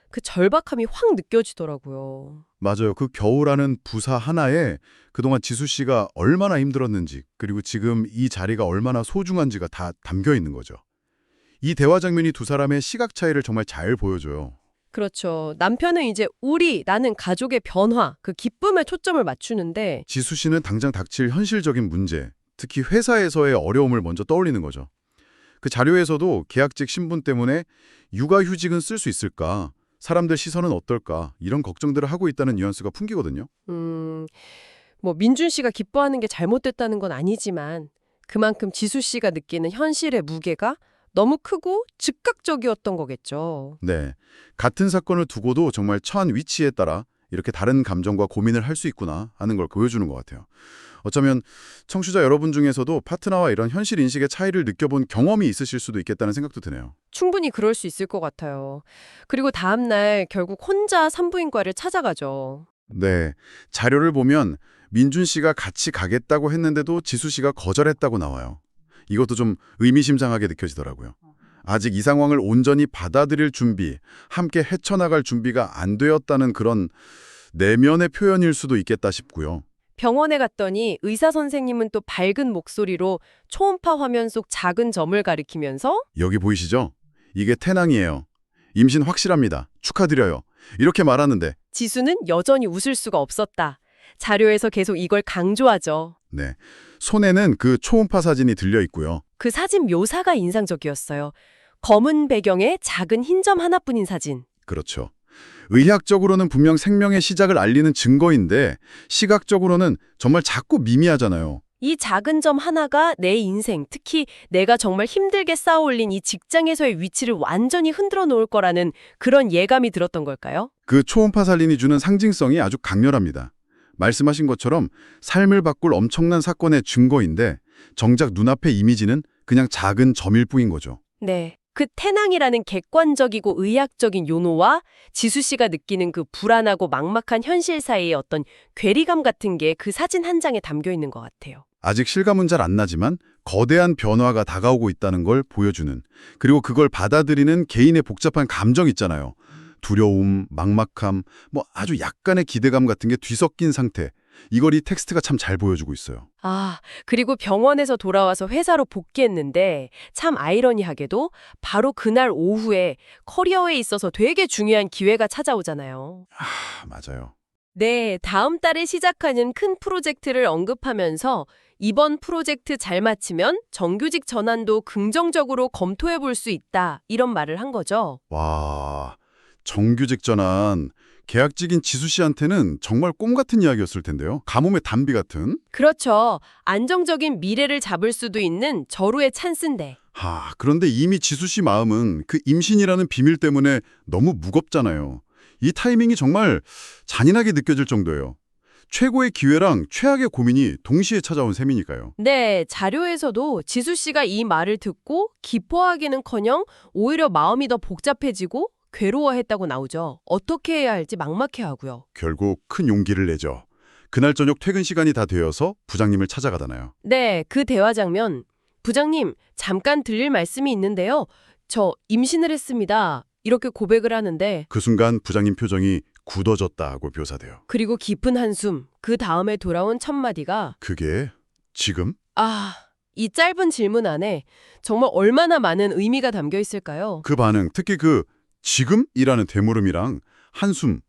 그 절박함이 확 느껴지더라고요. 맞아요. 그 겨우라는 부사 하나에 그동안 지수 씨가 얼마나 힘들었는지 그리고 지금 이 자리가 얼마나 소중한지가 다 담겨 있는 거죠. 이 대화 장면이 두 사람의 시각 차이를 정말 잘 보여줘요. 그렇죠. 남편은 이제 나는 가족의 변화, 그 기쁨에 초점을 맞추는데 지수 씨는 당장 닥칠 현실적인 문제, 특히 회사에서의 어려움을 먼저 떠올리는 거죠. 그 자료에서도 계약직 신분 때문에 육아휴직은 쓸 수 있을까? 사람들 시선은 어떨까? 이런 걱정들을 하고 있다는 뉘앙스가 풍기거든요. 뭐 민준 씨가 기뻐하는 게 잘못됐다는 건 아니지만 그만큼 지수 씨가 느끼는 현실의 무게가 너무 크고 즉각적이었던 거겠죠. 네, 같은 사건을 두고도 정말 처한 위치에 따라 이렇게 다른 감정과 고민을 할 수 있구나 하는 걸 보여주는 것 같아요. 어쩌면 청취자 여러분 중에서도 파트너와 이런 현실 인식의 차이를 느껴본 경험이 있으실 수도 있겠다는 생각도 드네요. 충분히 그럴 수 있을 것 같아요. 그리고 다음 날 결국 혼자 산부인과를 찾아가죠. 네, 자료를 보면 민준 씨가 같이 가겠다고 했는데도 지수 씨가 거절했다고 나와요. 이것도 좀 의미심장하게 느껴지더라고요. 아직 이 상황을 온전히 받아들일 준비, 함께 헤쳐나갈 준비가 안 되었다는 그런 내면의 표현일 수도 있겠다 싶고요. 병원에 갔더니 의사 선생님은 또 밝은 목소리로 초음파 화면 속 작은 점을 가리키면서 여기 보이시죠? 이게 태낭이에요. 임신 확실합니다. 축하드려요. 이렇게 말하는데 지수는 여전히 웃을 수가 없었다. 자료에서 계속 이걸 강조하죠. 네, 손에는 그 초음파 사진이 들려 있고요. 그 사진 묘사가 인상적이었어요. 검은 배경에 작은 흰 점 하나뿐인 사진. 그렇죠. 의학적으로는 분명 생명의 시작을 알리는 증거인데 시각적으로는 정말 작고 미미하잖아요. 이 작은 점 하나가 내 인생, 특히 내가 정말 힘들게 쌓아올린 이 직장에서의 위치를 완전히 흔들어 놓을 거라는 그런 예감이 들었던 걸까요? 그 초음파 살린이 주는 상징성이 아주 강렬합니다. 말씀하신 것처럼 삶을 바꿀 엄청난 사건의 증거인데 정작 눈앞의 이미지는 그냥 작은 점일 뿐인 거죠. 네. 그 태낭이라는 객관적이고 의학적인 요노와 지수 씨가 느끼는 그 불안하고 막막한 현실 사이의 어떤 괴리감 같은 게 그 사진 한 장에 담겨 있는 것 같아요. 아직 실감은 잘 안 나지만 거대한 변화가 다가오고 있다는 걸 보여주는, 그리고 그걸 받아들이는 개인의 복잡한 감정 있잖아요. 두려움, 막막함, 아주 약간의 기대감 같은 게 뒤섞인 상태. 이걸 이 텍스트가 참 잘 보여주고 있어요. 아, 그리고 병원에서 돌아와서 회사로 복귀했는데 참 아이러니하게도 바로 그날 오후에 커리어에 있어서 되게 중요한 기회가 찾아오잖아요. 맞아요. 네, 다음 달에 시작하는 큰 프로젝트를 언급하면서 이번 프로젝트 잘 마치면 정규직 전환도 긍정적으로 검토해 볼 수 있다. 이런 말을 한 거죠. 와, 정규직 전환. 계약직인 지수 씨한테는 정말 꿈 같은 이야기였을 텐데요. 가뭄의 단비 같은. 그렇죠. 안정적인 미래를 잡을 수도 있는 절호의 찬스인데. 그런데 이미 지수 씨 마음은 그 임신이라는 비밀 때문에 너무 무겁잖아요. 이 타이밍이 정말 잔인하게 느껴질 정도예요. 최고의 기회랑 최악의 고민이 동시에 찾아온 셈이니까요. 네, 자료에서도 지수 씨가 이 말을 듣고 기뻐하기는커녕 오히려 마음이 더 복잡해지고 괴로워했다고 나오죠. 어떻게 해야 할지 막막해하고요. 결국 큰 용기를 내죠. 그날 저녁 퇴근 시간이 다 되어서 부장님을 찾아가잖아요. 네, 그 대화 장면. 부장님, 잠깐 드릴 말씀이 있는데요. 저 임신을 했습니다. 이렇게 고백을 하는데 그 순간 부장님 표정이 굳어졌다고 묘사돼요. 그리고 깊은 한숨, 그 다음에 돌아온 첫 마디가 그게 지금? 이 짧은 질문 안에 정말 얼마나 많은 의미가 담겨 있을까요? 그 반응, 특히 그 지금이라는 대물음이랑 한숨,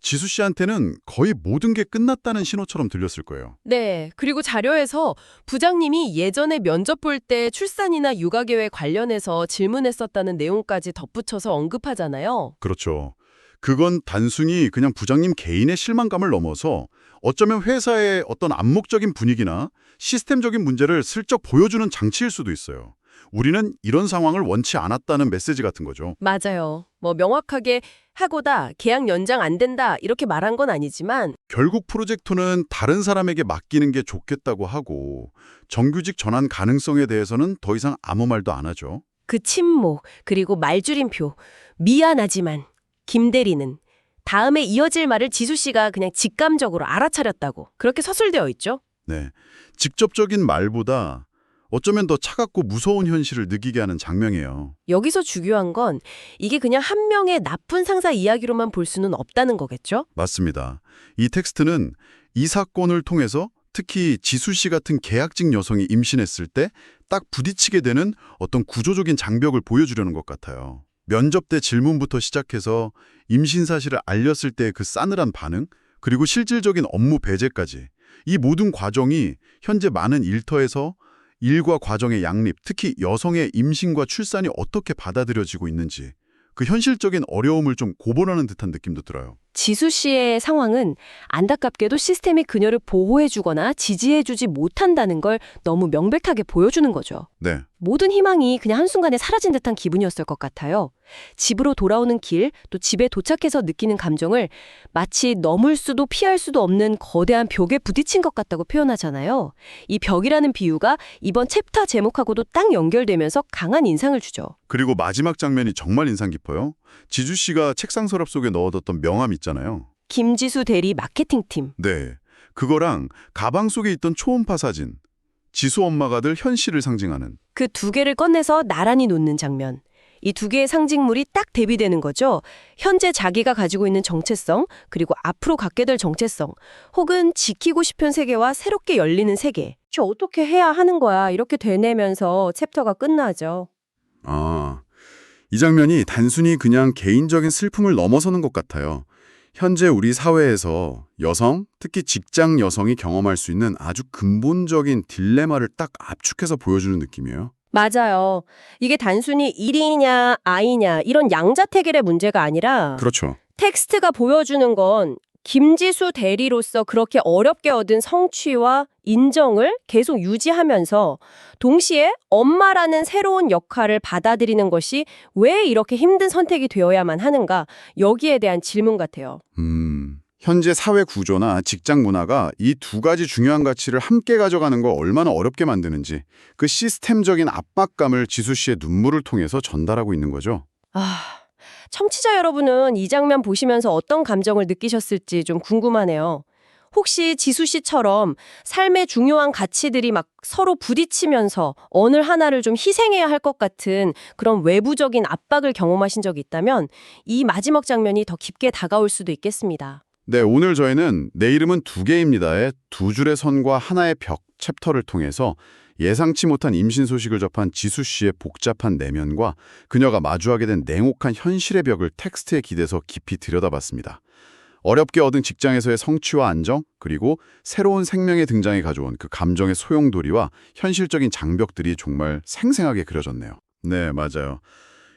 지수 씨한테는 거의 모든 게 끝났다는 신호처럼 들렸을 거예요. 네, 그리고 자료에서 부장님이 예전에 면접 볼 때 출산이나 육아 계획 관련해서 질문했었다는 내용까지 덧붙여서 언급하잖아요. 그렇죠. 그건 단순히 그냥 부장님 개인의 실망감을 넘어서 어쩌면 회사의 어떤 암묵적인 분위기나 시스템적인 문제를 슬쩍 보여주는 장치일 수도 있어요. 우리는 이런 상황을 원치 않았다는 메시지 같은 거죠. 맞아요. 명확하게 하고다, 계약 연장 안 된다 이렇게 말한 건 아니지만 결국 프로젝트는 다른 사람에게 맡기는 게 좋겠다고 하고 정규직 전환 가능성에 대해서는 더 이상 아무 말도 안 하죠. 그 침묵, 그리고 말줄임표, 미안하지만 김대리는 다음에 이어질 말을 지수 씨가 그냥 직감적으로 알아차렸다고 그렇게 서술되어 있죠. 네, 직접적인 말보다 어쩌면 더 차갑고 무서운 현실을 느끼게 하는 장면이에요. 여기서 중요한 건 이게 그냥 한 명의 나쁜 상사 이야기로만 볼 수는 없다는 거겠죠? 맞습니다. 이 텍스트는 이 사건을 통해서 특히 지수 씨 같은 계약직 여성이 임신했을 때 딱 부딪히게 되는 어떤 구조적인 장벽을 보여주려는 것 같아요. 면접 때 질문부터 시작해서 임신 사실을 알렸을 때 그 싸늘한 반응, 그리고 실질적인 업무 배제까지 이 모든 과정이 현재 많은 일터에서 일과 과정의 양립, 특히 여성의 임신과 출산이 어떻게 받아들여지고 있는지 그 현실적인 어려움을 좀 고발하는 듯한 느낌도 들어요. 지수 씨의 상황은 안타깝게도 시스템이 그녀를 보호해주거나 지지해주지 못한다는 걸 너무 명백하게 보여주는 거죠. 네. 모든 희망이 그냥 한순간에 사라진 듯한 기분이었을 것 같아요. 집으로 돌아오는 길, 또 집에 도착해서 느끼는 감정을 마치 넘을 수도 피할 수도 없는 거대한 벽에 부딪힌 것 같다고 표현하잖아요. 이 벽이라는 비유가 이번 챕터 제목하고도 딱 연결되면서 강한 인상을 주죠. 그리고 마지막 장면이 정말 인상 깊어요. 지수 씨가 책상 서랍 속에 넣어뒀던 명함 있잖아요. 김지수 대리 마케팅팀. 네. 그거랑 가방 속에 있던 초음파 사진. 지수 엄마가 들 현실을 상징하는. 그 두 개를 꺼내서 나란히 놓는 장면. 이 두 개의 상징물이 딱 대비되는 거죠. 현재 자기가 가지고 있는 정체성, 그리고 앞으로 갖게 될 정체성, 혹은 지키고 싶은 세계와 새롭게 열리는 세계. 저 어떻게 해야 하는 거야? 이렇게 되뇌면서 챕터가 끝나죠. 아, 이 장면이 단순히 그냥 개인적인 슬픔을 넘어서는 것 같아요. 현재 우리 사회에서 여성, 특히 직장 여성이 경험할 수 있는 아주 근본적인 딜레마를 딱 압축해서 보여주는 느낌이에요. 맞아요. 이게 단순히 일이냐 아이냐 이런 양자택일의 문제가 아니라 그렇죠. 텍스트가 보여주는 건 김지수 대리로서 그렇게 어렵게 얻은 성취와 인정을 계속 유지하면서 동시에 엄마라는 새로운 역할을 받아들이는 것이 왜 이렇게 힘든 선택이 되어야만 하는가, 여기에 대한 질문 같아요. 현재 사회 구조나 직장 문화가 이 두 가지 중요한 가치를 함께 가져가는 걸 얼마나 어렵게 만드는지 그 시스템적인 압박감을 지수 씨의 눈물을 통해서 전달하고 있는 거죠. 청취자 여러분은 이 장면 보시면서 어떤 감정을 느끼셨을지 좀 궁금하네요. 혹시 지수 씨처럼 삶의 중요한 가치들이 막 서로 부딪히면서 어느 하나를 좀 희생해야 할 것 같은 그런 외부적인 압박을 경험하신 적이 있다면 이 마지막 장면이 더 깊게 다가올 수도 있겠습니다. 네, 오늘 저희는 내 이름은 두 개입니다의 두 줄의 선과 하나의 벽 챕터를 통해서 예상치 못한 임신 소식을 접한 지수 씨의 복잡한 내면과 그녀가 마주하게 된 냉혹한 현실의 벽을 텍스트에 기대서 깊이 들여다봤습니다. 어렵게 얻은 직장에서의 성취와 안정, 그리고 새로운 생명의 등장이 가져온 그 감정의 소용돌이와 현실적인 장벽들이 정말 생생하게 그려졌네요. 네, 맞아요.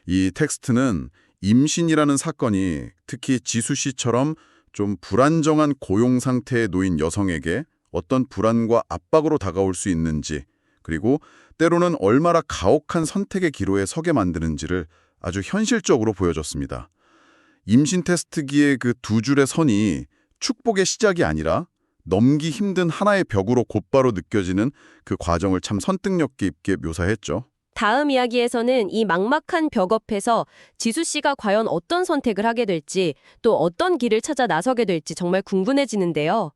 이 텍스트는 임신이라는 사건이 특히 지수 씨처럼 좀 불안정한 고용 상태에 놓인 여성에게 어떤 불안과 압박으로 다가올 수 있는지, 그리고 때로는 얼마나 가혹한 선택의 기로에 서게 만드는지를 아주 현실적으로 보여줬습니다. 임신 테스트기의 그 두 줄의 선이 축복의 시작이 아니라 넘기 힘든 하나의 벽으로 곧바로 느껴지는 그 과정을 참 설득력 있게 묘사했죠. 다음 이야기에서는 이 막막한 벽 앞에서 지수 씨가 과연 어떤 선택을 하게 될지, 또 어떤 길을 찾아 나서게 될지 정말 궁금해지는데요.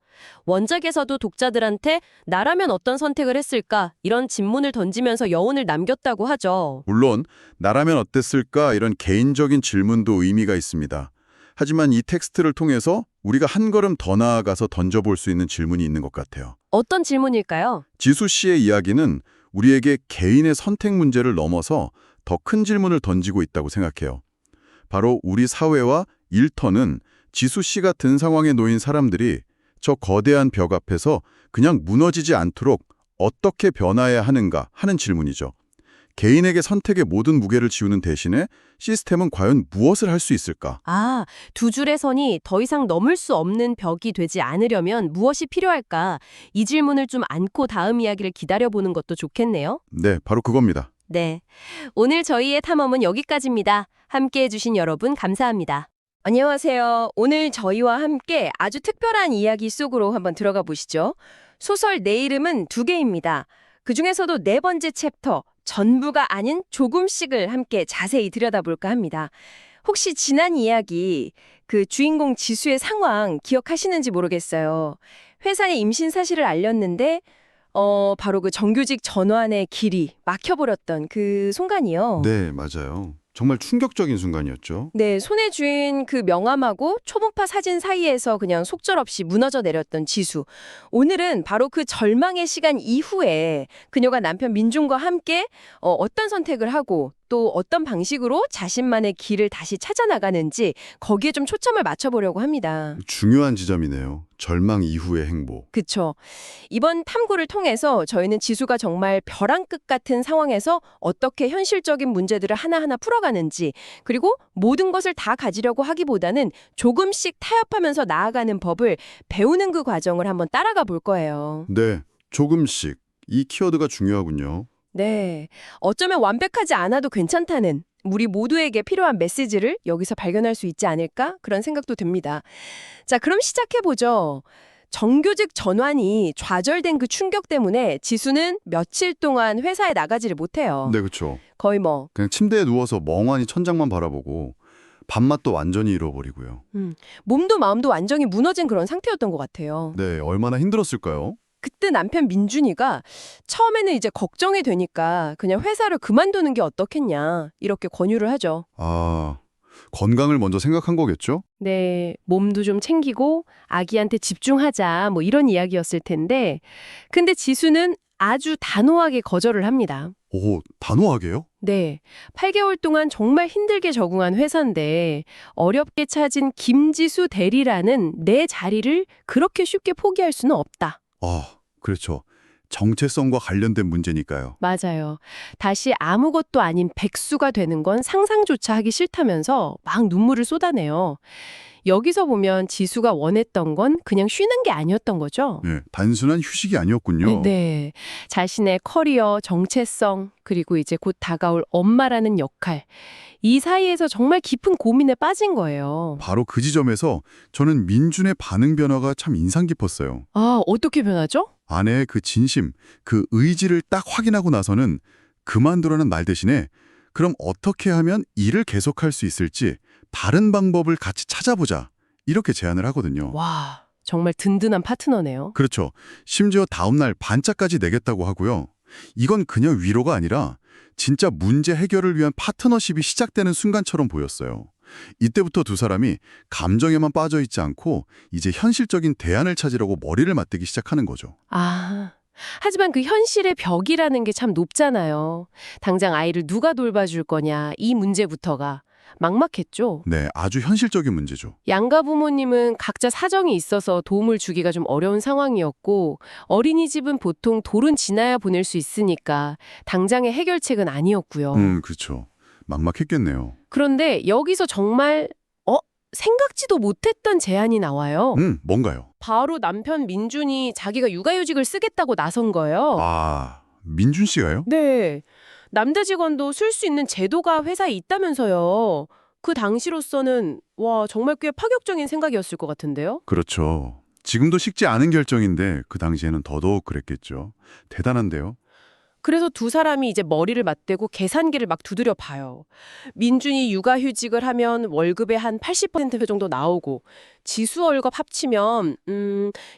원작에서도 독자들한테 나라면 어떤 선택을 했을까 이런 질문을 던지면서 여운을 남겼다고 하죠. 물론 나라면 어땠을까 이런 개인적인 질문도 의미가 있습니다. 하지만 이 텍스트를 통해서 우리가 한 걸음 더 나아가서 던져볼 수 있는 질문이 있는 것 같아요. 어떤 질문일까요? 지수 씨의 이야기는 우리에게 개인의 선택 문제를 넘어서 더 큰 질문을 던지고 있다고 생각해요. 바로 우리 사회와 일터는 지수 씨 같은 상황에 놓인 사람들이 저 거대한 벽 앞에서 그냥 무너지지 않도록 어떻게 변화해야 하는가 하는 질문이죠. 개인에게 선택의 모든 무게를 지우는 대신에 시스템은 과연 무엇을 할 수 있을까? 두 줄의 선이 더 이상 넘을 수 없는 벽이 되지 않으려면 무엇이 필요할까? 이 질문을 좀 안고 다음 이야기를 기다려보는 것도 좋겠네요. 네, 바로 그겁니다. 네. 오늘 저희의 탐험은 여기까지입니다. 함께 해주신 여러분 감사합니다. 안녕하세요. 오늘 저희와 함께 아주 특별한 이야기 속으로 한번 들어가 보시죠. 소설 내 이름은 두 개입니다. 그중에서도 네 번째 챕터, 전부가 아닌 조금씩을 함께 자세히 들여다볼까 합니다. 혹시 지난 이야기, 그 주인공 지수의 상황 기억하시는지 모르겠어요. 회사에 임신 사실을 알렸는데 바로 그 정규직 전환의 길이 막혀버렸던 그 순간이요. 네, 맞아요. 정말 충격적인 순간이었죠. 네, 손에 쥔 그 명함하고 초음파 사진 사이에서 그냥 속절없이 무너져 내렸던 지수. 오늘은 바로 그 절망의 시간 이후에 그녀가 남편 민중과 함께 어떤 선택을 하고 또 어떤 방식으로 자신만의 길을 다시 찾아나가는지 거기에 좀 초점을 맞춰보려고 합니다. 중요한 지점이네요. 절망 이후의 행복. 그쵸. 이번 탐구를 통해서 저희는 지수가 정말 벼랑 끝 같은 상황에서 어떻게 현실적인 문제들을 하나하나 풀어가는지, 그리고 모든 것을 다 가지려고 하기보다는 조금씩 타협하면서 나아가는 법을 배우는 그 과정을 한번 따라가 볼 거예요. 네, 조금씩. 이 키워드가 중요하군요. 네. 어쩌면 완벽하지 않아도 괜찮다는 우리 모두에게 필요한 메시지를 여기서 발견할 수 있지 않을까? 그런 생각도 듭니다. 자, 그럼 시작해보죠. 정규직 전환이 좌절된 그 충격 때문에 지수는 며칠 동안 회사에 나가지를 못해요. 네, 그렇죠. 거의 뭐 그냥 침대에 누워서 멍하니 천장만 바라보고 밥맛도 완전히 잃어버리고요. 몸도 마음도 완전히 무너진 그런 상태였던 것 같아요. 네, 얼마나 힘들었을까요? 그때 남편 민준이가 처음에는 이제 걱정이 되니까 그냥 회사를 그만두는 게 어떻겠냐 이렇게 권유를 하죠. 아, 건강을 먼저 생각한 거겠죠? 네, 몸도 좀 챙기고 아기한테 집중하자 뭐 이런 이야기였을 텐데 근데 지수는 아주 단호하게 거절을 합니다. 오, 단호하게요? 네, 8개월 동안 정말 힘들게 적응한 회사인데 어렵게 찾은 김지수 대리라는 내 자리를 그렇게 쉽게 포기할 수는 없다. 아, 그렇죠. 정체성과 관련된 문제니까요. 맞아요. 다시 아무것도 아닌 백수가 되는 건 상상조차 하기 싫다면서 막 눈물을 쏟아내요. 여기서 보면 지수가 원했던 건 그냥 쉬는 게 아니었던 거죠. 네, 단순한 휴식이 아니었군요. 네. 자신의 커리어, 정체성, 그리고 이제 곧 다가올 엄마라는 역할. 이 사이에서 정말 깊은 고민에 빠진 거예요. 바로 그 지점에서 저는 민준의 반응 변화가 참 인상 깊었어요. 아, 어떻게 변하죠? 아내의 그 진심, 그 의지를 딱 확인하고 나서는 그만두라는 말 대신에 그럼 어떻게 하면 일을 계속할 수 있을지 다른 방법을 같이 찾아보자. 이렇게 제안을 하거든요. 와, 정말 든든한 파트너네요. 그렇죠. 심지어 다음날 반짝까지 내겠다고 하고요. 이건 그냥 위로가 아니라 진짜 문제 해결을 위한 파트너십이 시작되는 순간처럼 보였어요. 이때부터 두 사람이 감정에만 빠져 있지 않고 이제 현실적인 대안을 찾으려고 머리를 맞대기 시작하는 거죠. 아, 하지만 그 현실의 벽이라는 게 참 높잖아요. 당장 아이를 누가 돌봐줄 거냐, 이 문제부터가 막막했죠. 네, 아주 현실적인 문제죠. 양가 부모님은 각자 사정이 있어서 도움을 주기가 좀 어려운 상황이었고 어린이집은 보통 돌은 지나야 보낼 수 있으니까 당장의 해결책은 아니었고요. 그렇죠. 막막했겠네요. 그런데 여기서 정말 생각지도 못했던 제안이 나와요. 뭔가요? 바로 남편 민준이 자기가 육아휴직을 쓰겠다고 나선 거예요. 아, 민준 씨가요? 네. 남자 직원도 쓸 수 있는 제도가 회사에 있다면서요. 그 당시로서는 와 정말 꽤 파격적인 생각이었을 것 같은데요. 그렇죠. 지금도 쉽지 않은 결정인데 그 당시에는 더더욱 그랬겠죠. 대단한데요. 그래서 두 사람이 이제 머리를 맞대고 계산기를 막 두드려 봐요. 민준이 육아휴직을 하면 월급의 한 80% 정도 나오고 지수 월급 합치면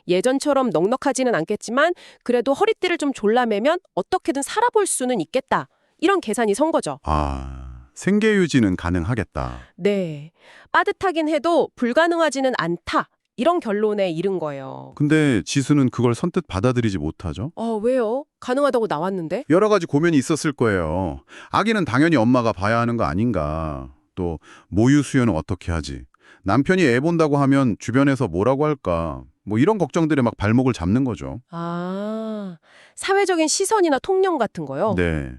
예전처럼 넉넉하지는 않겠지만 그래도 허리띠를 좀 졸라매면 어떻게든 살아볼 수는 있겠다. 이런 계산이 선 거죠. 아, 생계 유지는 가능하겠다. 네. 빠듯하긴 해도 불가능하지는 않다. 이런 결론에 이른 거예요. 근데 지수는 그걸 선뜻 받아들이지 못하죠. 왜요? 가능하다고 나왔는데? 여러 가지 고민이 있었을 거예요. 아기는 당연히 엄마가 봐야 하는 거 아닌가. 또 모유 수유는 어떻게 하지? 남편이 애 본다고 하면 주변에서 뭐라고 할까? 뭐 이런 걱정들에 막 발목을 잡는 거죠. 아, 사회적인 시선이나 통념 같은 거요? 네.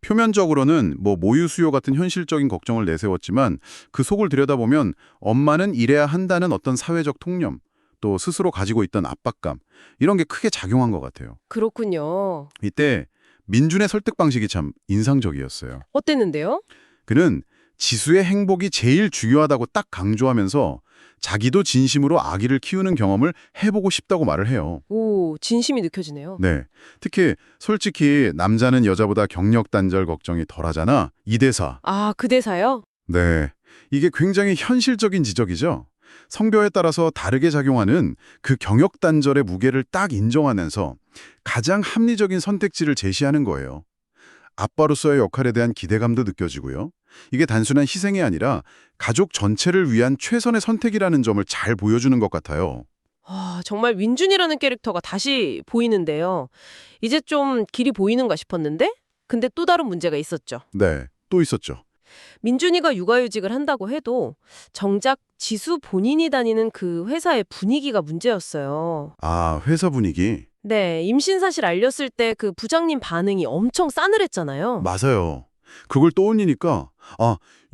표면적으로는 뭐 모유 수요 같은 현실적인 걱정을 내세웠지만 그 속을 들여다보면 엄마는 일해야 한다는 어떤 사회적 통념, 또 스스로 가지고 있던 압박감, 이런 게 크게 작용한 것 같아요. 그렇군요. 이때 민준의 설득 방식이 참 인상적이었어요. 어땠는데요? 그는 지수의 행복이 제일 중요하다고 딱 강조하면서 자기도 진심으로 아기를 키우는 경험을 해보고 싶다고 말을 해요. 오, 진심이 느껴지네요. 네. 특히 솔직히 남자는 여자보다 경력 단절 걱정이 덜하잖아. 이 대사. 아, 그 대사요? 네. 이게 굉장히 현실적인 지적이죠. 성별에 따라서 다르게 작용하는 그 경력 단절의 무게를 딱 인정하면서 가장 합리적인 선택지를 제시하는 거예요. 아빠로서의 역할에 대한 기대감도 느껴지고요. 이게 단순한 희생이 아니라 가족 전체를 위한 최선의 선택이라는 점을 잘 보여주는 것 같아요. 정말 민준이라는 캐릭터가 다시 보이는데요. 이제 좀 길이 보이는가 싶었는데? 근데 또 다른 문제가 있었죠. 네. 또 있었죠. 민준이가 육아휴직을 한다고 해도 정작 지수 본인이 다니는 그 회사의 분위기가 문제였어요. 아, 회사 분위기. 네, 임신 사실 알렸을 때 그 부장님 반응이 엄청 싸늘했잖아요. 맞아요. 그걸 떠올리니까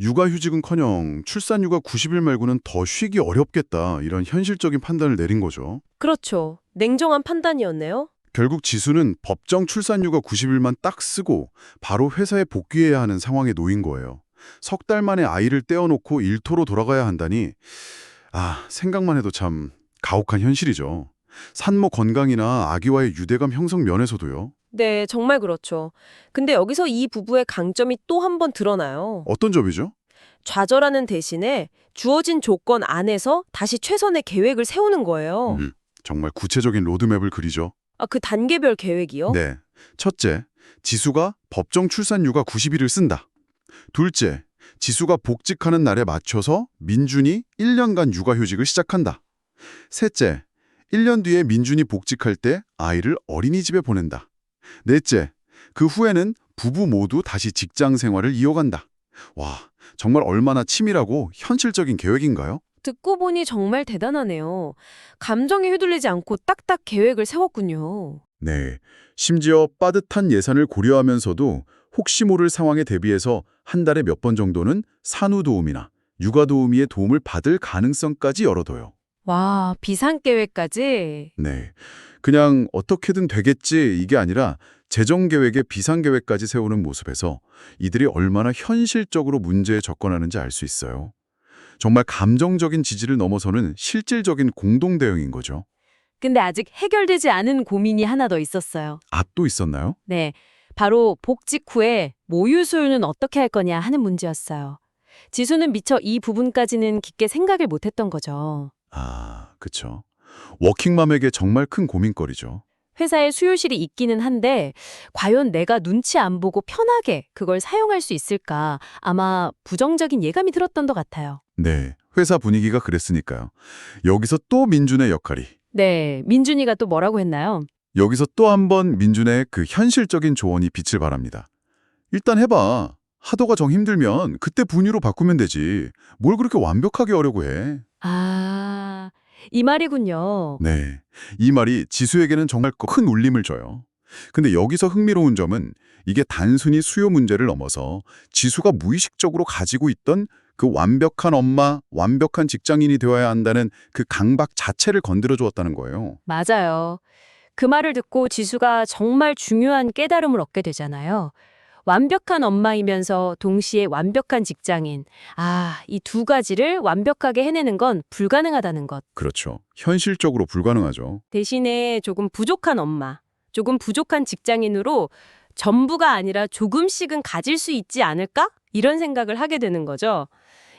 육아휴직은커녕 출산휴가 90일 말고는 더 쉬기 어렵겠다 이런 현실적인 판단을 내린 거죠. 그렇죠. 냉정한 판단이었네요. 결국 지수는 법정 출산휴가 90일만 딱 쓰고 바로 회사에 복귀해야 하는 상황에 놓인 거예요. 석 달 만에 아이를 떼어놓고 일터로 돌아가야 한다니 생각만 해도 참 가혹한 현실이죠. 산모 건강이나 아기와의 유대감 형성 면에서도요. 네, 정말 그렇죠. 근데 여기서 이 부부의 강점이 또 한 번 드러나요. 어떤 점이죠? 좌절하는 대신에 주어진 조건 안에서 다시 최선의 계획을 세우는 거예요. 정말 구체적인 로드맵을 그리죠. 그 단계별 계획이요? 네. 첫째, 지수가 법정 출산휴가 90일을 쓴다. 둘째, 지수가 복직하는 날에 맞춰서 민준이 1년간 육아휴직을 시작한다. 셋째, 1년 뒤에 민준이 복직할 때 아이를 어린이집에 보낸다. 넷째, 그 후에는 부부 모두 다시 직장 생활을 이어간다. 와, 정말 얼마나 치밀하고 현실적인 계획인가요? 듣고 보니 정말 대단하네요. 감정에 휘둘리지 않고 딱딱 계획을 세웠군요. 네, 심지어 빠듯한 예산을 고려하면서도 혹시 모를 상황에 대비해서 한 달에 몇 번 정도는 산후도우미나 육아도우미의 도움을 받을 가능성까지 열어둬요. 와, 비상계획까지? 네, 그냥 어떻게든 되겠지 이게 아니라 재정계획에 비상계획까지 세우는 모습에서 이들이 얼마나 현실적으로 문제에 접근하는지 알 수 있어요. 정말 감정적인 지지를 넘어서는 실질적인 공동 대응인 거죠. 근데 아직 해결되지 않은 고민이 하나 더 있었어요. 또 있었나요? 네, 바로 복직 후에 모유 수유는 어떻게 할 거냐 하는 문제였어요. 지수는 미처 이 부분까지는 깊게 생각을 못했던 거죠. 그쵸. 워킹맘에게 정말 큰 고민거리죠. 회사에 수유실이 있기는 한데 과연 내가 눈치 안 보고 편하게 그걸 사용할 수 있을까 아마 부정적인 예감이 들었던 것 같아요. 네, 회사 분위기가 그랬으니까요. 여기서 또 민준의 역할이. 네, 민준이가 또 뭐라고 했나요? 여기서 또 한 번 민준의 그 현실적인 조언이 빛을 발합니다. 일단 해봐. 하도가 정 힘들면 그때 분유로 바꾸면 되지. 뭘 그렇게 완벽하게 하려고 해. 이 말이군요. 네, 이 말이 지수에게는 정말 큰 울림을 줘요. 근데 여기서 흥미로운 점은 이게 단순히 수요 문제를 넘어서 지수가 무의식적으로 가지고 있던 그 완벽한 엄마, 완벽한 직장인이 되어야 한다는 그 강박 자체를 건드려 주었다는 거예요. 맞아요. 그 말을 듣고 지수가 정말 중요한 깨달음을 얻게 되잖아요. 완벽한 엄마이면서 동시에 완벽한 직장인. 이 두 가지를 완벽하게 해내는 건 불가능하다는 것. 그렇죠. 현실적으로 불가능하죠. 대신에 조금 부족한 엄마, 조금 부족한 직장인으로 전부가 아니라 조금씩은 가질 수 있지 않을까? 이런 생각을 하게 되는 거죠.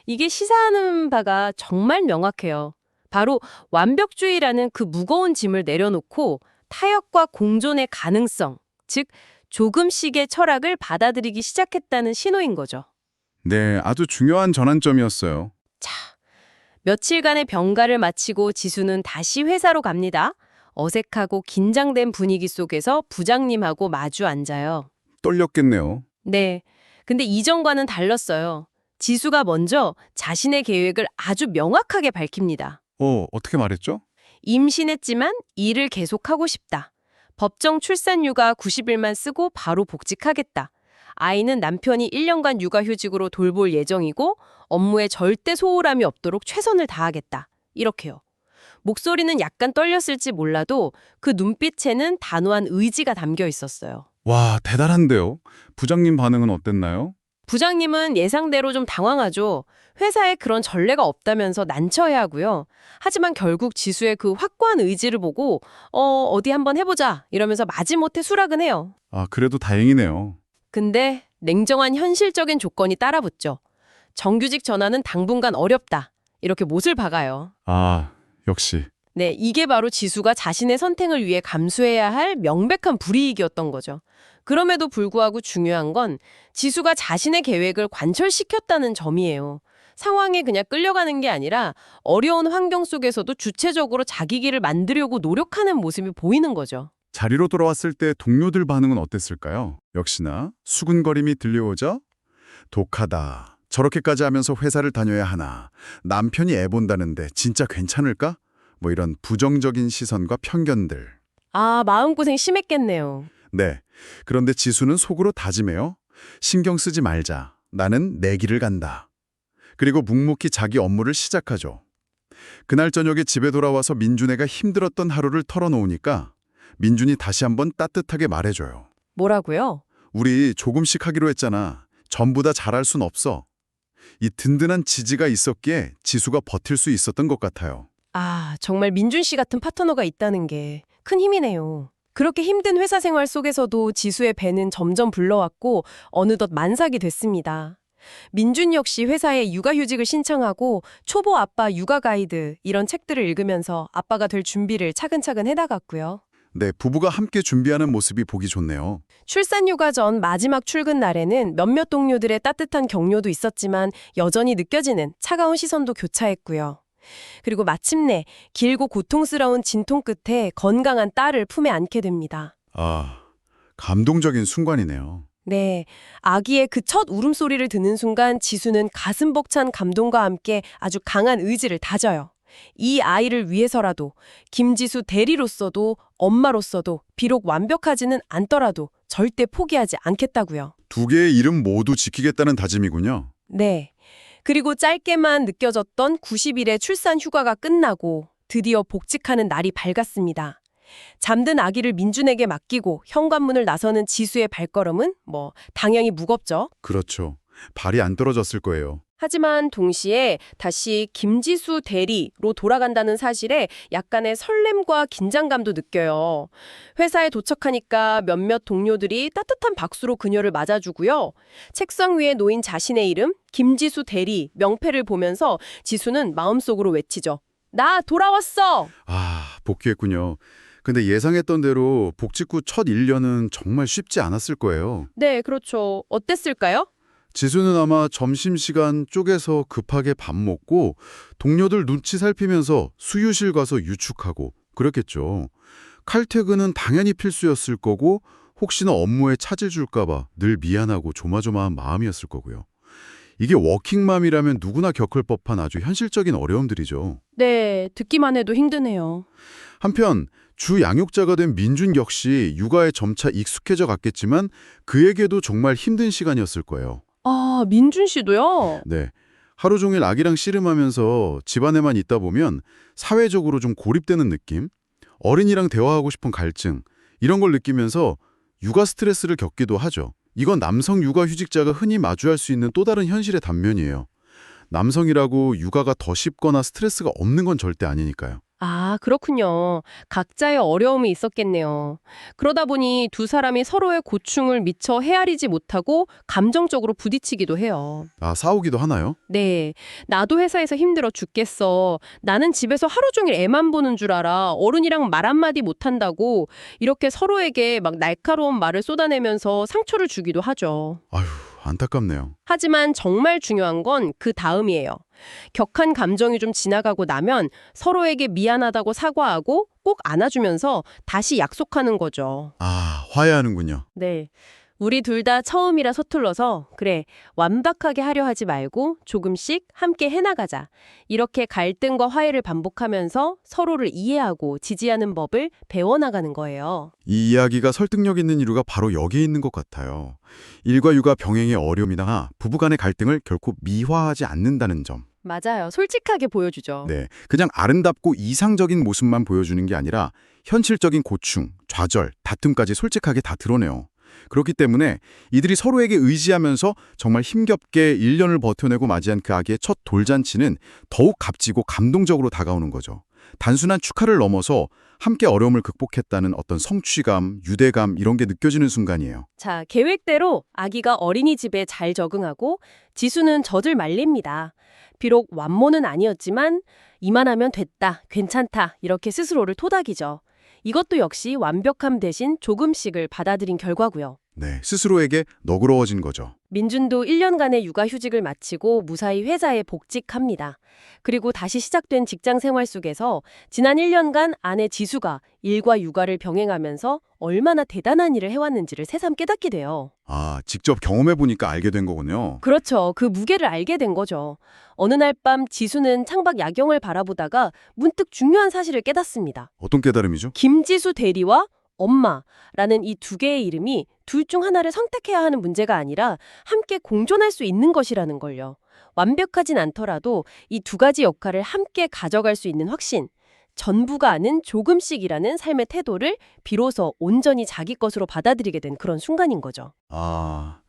이게 시사하는 바가 정말 명확해요. 바로 완벽주의라는 그 무거운 짐을 내려놓고 타협과 공존의 가능성, 즉 조금씩의 철학을 받아들이기 시작했다는 신호인 거죠. 네, 아주 중요한 전환점이었어요. 며칠간의 병가를 마치고 지수는 다시 회사로 갑니다. 어색하고 긴장된 분위기 속에서 부장님하고 마주 앉아요. 떨렸겠네요. 네, 근데 이전과는 달랐어요. 지수가 먼저 자신의 계획을 아주 명확하게 밝힙니다. 어떻게 말했죠? 임신했지만 일을 계속하고 싶다. 법정 출산휴가 90일만 쓰고 바로 복직하겠다. 아이는 남편이 1년간 육아휴직으로 돌볼 예정이고 업무에 절대 소홀함이 없도록 최선을 다하겠다. 이렇게요. 목소리는 약간 떨렸을지 몰라도 그 눈빛에는 단호한 의지가 담겨 있었어요. 와, 대단한데요. 부장님 반응은 어땠나요? 부장님은 예상대로 좀 당황하죠. 회사에 그런 전례가 없다면서 난처해하고요. 하지만 결국 지수의 그 확고한 의지를 보고 어디 한번 해보자 이러면서 마지못해 수락은 해요. 그래도 다행이네요. 근데 냉정한 현실적인 조건이 따라붙죠. 정규직 전환은 당분간 어렵다. 이렇게 못을 박아요. 역시. 네, 이게 바로 지수가 자신의 선택을 위해 감수해야 할 명백한 불이익이었던 거죠. 그럼에도 불구하고 중요한 건 지수가 자신의 계획을 관철시켰다는 점이에요. 상황에 그냥 끌려가는 게 아니라 어려운 환경 속에서도 주체적으로 자기 길을 만들려고 노력하는 모습이 보이는 거죠. 자리로 돌아왔을 때 동료들 반응은 어땠을까요? 역시나 수군거림이 들려오자 독하다. 저렇게까지 하면서 회사를 다녀야 하나. 남편이 애 본다는데 진짜 괜찮을까? 뭐 이런 부정적인 시선과 편견들. 아, 마음고생 심했겠네요. 네. 그런데 지수는 속으로 다짐해요. 신경 쓰지 말자. 나는 내 길을 간다. 그리고 묵묵히 자기 업무를 시작하죠. 그날 저녁에 집에 돌아와서 민준애가 힘들었던 하루를 털어놓으니까 민준이 다시 한번 따뜻하게 말해줘요. 뭐라고요? 우리 조금씩 하기로 했잖아. 전부 다 잘할 순 없어. 이 든든한 지지가 있었기에 지수가 버틸 수 있었던 것 같아요. 아, 정말 민준 씨 같은 파트너가 있다는 게 큰 힘이네요. 그렇게 힘든 회사 생활 속에서도 지수의 배는 점점 불러왔고 어느덧 만삭이 됐습니다. 민준 역시 회사에 육아휴직을 신청하고 초보 아빠 육아 가이드 이런 책들을 읽으면서 아빠가 될 준비를 차근차근 해나갔고요. 네, 부부가 함께 준비하는 모습이 보기 좋네요. 출산휴가 전 마지막 출근 날에는 몇몇 동료들의 따뜻한 격려도 있었지만 여전히 느껴지는 차가운 시선도 교차했고요. 그리고 마침내 길고 고통스러운 진통 끝에 건강한 딸을 품에 안게 됩니다. 아, 감동적인 순간이네요. 네, 아기의 그 첫 울음소리를 듣는 순간 지수는 가슴 벅찬 감동과 함께 아주 강한 의지를 다져요. 이 아이를 위해서라도, 김지수 대리로서도 엄마로서도 비록 완벽하지는 않더라도 절대 포기하지 않겠다고요. 두 개의 이름 모두 지키겠다는 다짐이군요. 네. 그리고 짧게만 느껴졌던 90일의 출산 휴가가 끝나고 드디어 복직하는 날이 밝았습니다. 잠든 아기를 민준에게 맡기고 현관문을 나서는 지수의 발걸음은 당연히 무겁죠. 그렇죠. 발이 안 떨어졌을 거예요. 하지만 동시에 다시 김지수 대리로 돌아간다는 사실에 약간의 설렘과 긴장감도 느껴요. 회사에 도착하니까 몇몇 동료들이 따뜻한 박수로 그녀를 맞아주고요. 책상 위에 놓인 자신의 이름, 김지수 대리, 명패를 보면서 지수는 마음속으로 외치죠. 나 돌아왔어! 아, 복귀했군요. 근데 예상했던 대로 복직 후 첫 1년은 정말 쉽지 않았을 거예요. 네, 그렇죠. 어땠을까요? 지수는 아마 점심시간 쪼개서 급하게 밥 먹고 동료들 눈치 살피면서 수유실 가서 유축하고 그랬겠죠. 칼퇴근은 당연히 필수였을 거고 혹시나 업무에 차질 줄까 봐 늘 미안하고 조마조마한 마음이었을 거고요. 이게 워킹맘이라면 누구나 겪을 법한 아주 현실적인 어려움들이죠. 네, 듣기만 해도 힘드네요. 한편 주 양육자가 된 민준 역시 육아에 점차 익숙해져 갔겠지만 그에게도 정말 힘든 시간이었을 거예요. 아, 민준 씨도요? 네. 하루 종일 아기랑 씨름하면서 집안에만 있다 보면 사회적으로 좀 고립되는 느낌? 어린이랑 대화하고 싶은 갈증, 이런 걸 느끼면서 육아 스트레스를 겪기도 하죠. 이건 남성 육아휴직자가 흔히 마주할 수 있는 또 다른 현실의 단면이에요. 남성이라고 육아가 더 쉽거나 스트레스가 없는 건 절대 아니니까요. 아, 그렇군요. 각자의 어려움이 있었겠네요. 그러다 보니 두 사람이 서로의 고충을 미처 헤아리지 못하고 감정적으로 부딪히기도 해요. 아, 싸우기도 하나요? 네, 나도 회사에서 힘들어 죽겠어. 나는 집에서 하루 종일 애만 보는 줄 알아. 어른이랑 말 한마디 못한다고 이렇게 서로에게 막 날카로운 말을 쏟아내면서 상처를 주기도 하죠. 아휴, 안타깝네요. 하지만 정말 중요한 건 그 다음이에요. 격한 감정이 좀 지나가고 나면 서로에게 미안하다고 사과하고 꼭 안아주면서 다시 약속하는 거죠. 아, 화해하는군요. 네. 우리 둘 다 처음이라 서툴러서 그래, 완벽하게 하려 하지 말고 조금씩 함께 해나가자. 이렇게 갈등과 화해를 반복하면서 서로를 이해하고 지지하는 법을 배워나가는 거예요. 이 이야기가 설득력 있는 이유가 바로 여기에 있는 것 같아요. 일과 육아 병행의 어려움이나 부부간의 갈등을 결코 미화하지 않는다는 점. 맞아요. 솔직하게 보여주죠. 네, 그냥 아름답고 이상적인 모습만 보여주는 게 아니라 현실적인 고충, 좌절, 다툼까지 솔직하게 다 드러내요. 그렇기 때문에 이들이 서로에게 의지하면서 정말 힘겹게 1년을 버텨내고 맞이한 그 아기의 첫 돌잔치는 더욱 값지고 감동적으로 다가오는 거죠. 단순한 축하를 넘어서 함께 어려움을 극복했다는 어떤 성취감, 유대감 이런 게 느껴지는 순간이에요. 자, 계획대로 아기가 어린이집에 잘 적응하고 지수는 젖을 말립니다. 비록 완모는 아니었지만 이만하면 됐다, 괜찮다 이렇게 스스로를 토닥이죠. 이것도 역시 완벽함 대신 조금씩을 받아들인 결과고요. 네, 스스로에게 너그러워진 거죠. 민준도 1년간의 육아휴직을 마치고 무사히 회사에 복직합니다. 그리고 다시 시작된 직장 생활 속에서 지난 1년간 아내 지수가 일과 육아를 병행하면서 얼마나 대단한 일을 해왔는지를 새삼 깨닫게 돼요. 아, 직접 경험해보니까 알게 된 거군요. 그렇죠. 그 무게를 알게 된 거죠. 어느 날 밤 지수는 창밖 야경을 바라보다가 문득 중요한 사실을 깨닫습니다. 어떤 깨달음이죠? 김지수 대리와 엄마라는 이 두 개의 이름이 둘 중 하나를 선택해야 하는 문제가 아니라 함께 공존할 수 있는 것이라는 걸요. 완벽하진 않더라도 이 두 가지 역할을 함께 가져갈 수 있는 확신, 전부가 아닌 조금씩이라는 삶의 태도를 비로소 온전히 자기 것으로 받아들이게 된 그런 순간인 거죠. 아,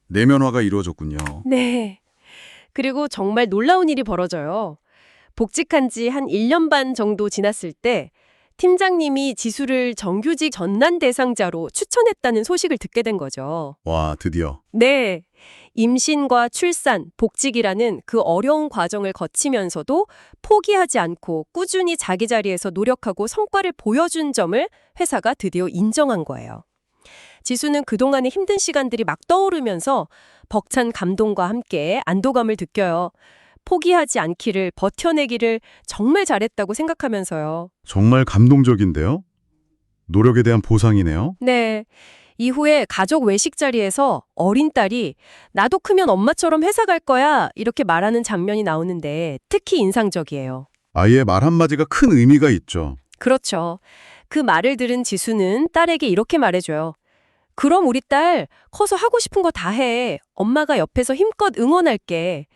내면화가 이루어졌군요. 네. 그리고 정말 놀라운 일이 벌어져요. 복직한 지 한 1년 반 정도 지났을 때 팀장님이 지수를 정규직 전환 대상자로 추천했다는 소식을 듣게 된 거죠. 와, 드디어. 네. 임신과 출산, 복직이라는 그 어려운 과정을 거치면서도 포기하지 않고 꾸준히 자기 자리에서 노력하고 성과를 보여준 점을 회사가 드디어 인정한 거예요. 지수는 그동안의 힘든 시간들이 막 떠오르면서 벅찬 감동과 함께 안도감을 느껴요. 포기하지 않기를, 버텨내기를 정말 잘했다고 생각하면서요. 정말 감동적인데요? 노력에 대한 보상이네요. 네. 이후에 가족 외식 자리에서 어린 딸이 나도 크면 엄마처럼 회사 갈 거야 이렇게 말하는 장면이 나오는데 특히 인상적이에요. 아이의 말 한마디가 큰 의미가 있죠. 그렇죠. 그 말을 들은 지수는 딸에게 이렇게 말해줘요. 그럼 우리 딸 커서 하고 싶은 거 다 해. 엄마가 옆에서 힘껏 응원할게.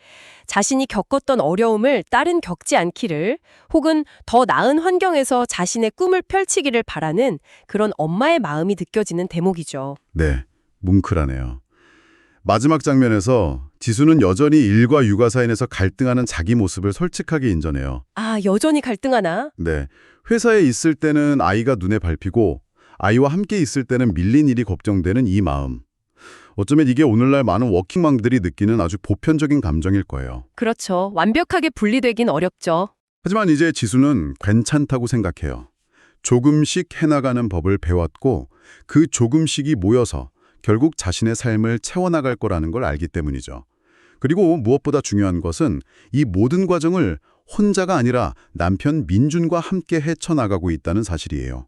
자신이 겪었던 어려움을 딸은 겪지 않기를 혹은 더 나은 환경에서 자신의 꿈을 펼치기를 바라는 그런 엄마의 마음이 느껴지는 대목이죠. 네, 뭉클하네요. 마지막 장면에서 지수는 여전히 일과 육아 사이에서 갈등하는 자기 모습을 솔직하게 인정해요. 아, 여전히 갈등하나? 네, 회사에 있을 때는 아이가 눈에 밟히고 아이와 함께 있을 때는 밀린 일이 걱정되는 이 마음. 어쩌면 이게 오늘날 많은 워킹맘들이 느끼는 아주 보편적인 감정일 거예요. 그렇죠. 완벽하게 분리되긴 어렵죠. 하지만 이제 지수는 괜찮다고 생각해요. 조금씩 해나가는 법을 배웠고 그 조금씩이 모여서 결국 자신의 삶을 채워나갈 거라는 걸 알기 때문이죠. 그리고 무엇보다 중요한 것은 이 모든 과정을 혼자가 아니라 남편 민준과 함께 헤쳐나가고 있다는 사실이에요.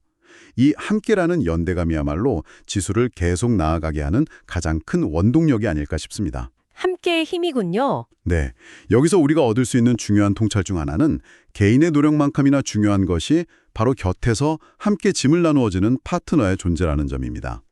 이 함께라는 연대감이야말로 지수를 계속 나아가게 하는 가장 큰 원동력이 아닐까 싶습니다. 함께의 힘이군요. 네, 여기서 우리가 얻을 수 있는 중요한 통찰 중 하나는 개인의 노력만큼이나 중요한 것이 바로 곁에서 함께 짐을 나누어지는 파트너의 존재라는 점입니다.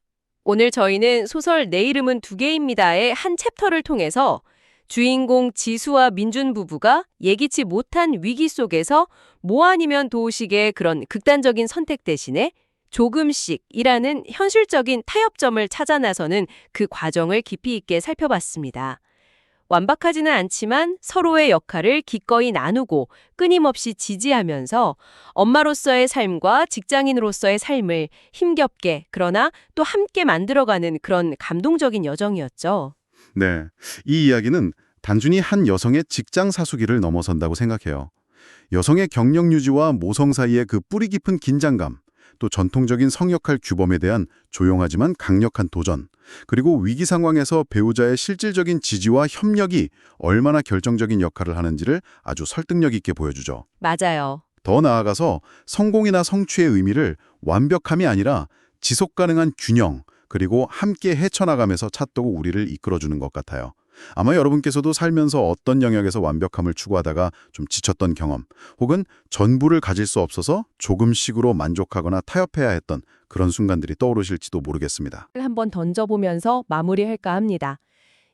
오늘 저희는 소설 내 이름은 두 개입니다의 한 챕터를 통해서 주인공 지수와 민준 부부가 예기치 못한 위기 속에서 뭐 아니면 도우식의 그런 극단적인 선택 대신에 조금씩이라는 현실적인 타협점을 찾아 나서는 그 과정을 깊이 있게 살펴봤습니다. 완벽하지는 않지만 서로의 역할을 기꺼이 나누고 끊임없이 지지하면서 엄마로서의 삶과 직장인으로서의 삶을 힘겹게 그러나 또 함께 만들어가는 그런 감동적인 여정이었죠. 네, 이 이야기는 단순히 한 여성의 직장 사수기를 넘어선다고 생각해요. 여성의 경력 유지와 모성 사이의 그 뿌리 깊은 긴장감, 또 전통적인 성역할 규범에 대한 조용하지만 강력한 도전, 그리고 위기 상황에서 배우자의 실질적인 지지와 협력이 얼마나 결정적인 역할을 하는지를 아주 설득력 있게 보여주죠. 맞아요. 더 나아가서 성공이나 성취의 의미를 완벽함이 아니라 지속 가능한 균형, 그리고 함께 헤쳐나가면서 찾도록 우리를 이끌어주는 것 같아요. 아마 여러분께서도 살면서 어떤 영역에서 완벽함을 추구하다가 좀 지쳤던 경험, 혹은 전부를 가질 수 없어서 조금씩으로 만족하거나 타협해야 했던 그런 순간들이 떠오르실지도 모르겠습니다. 한번 던져보면서 마무리할까 합니다.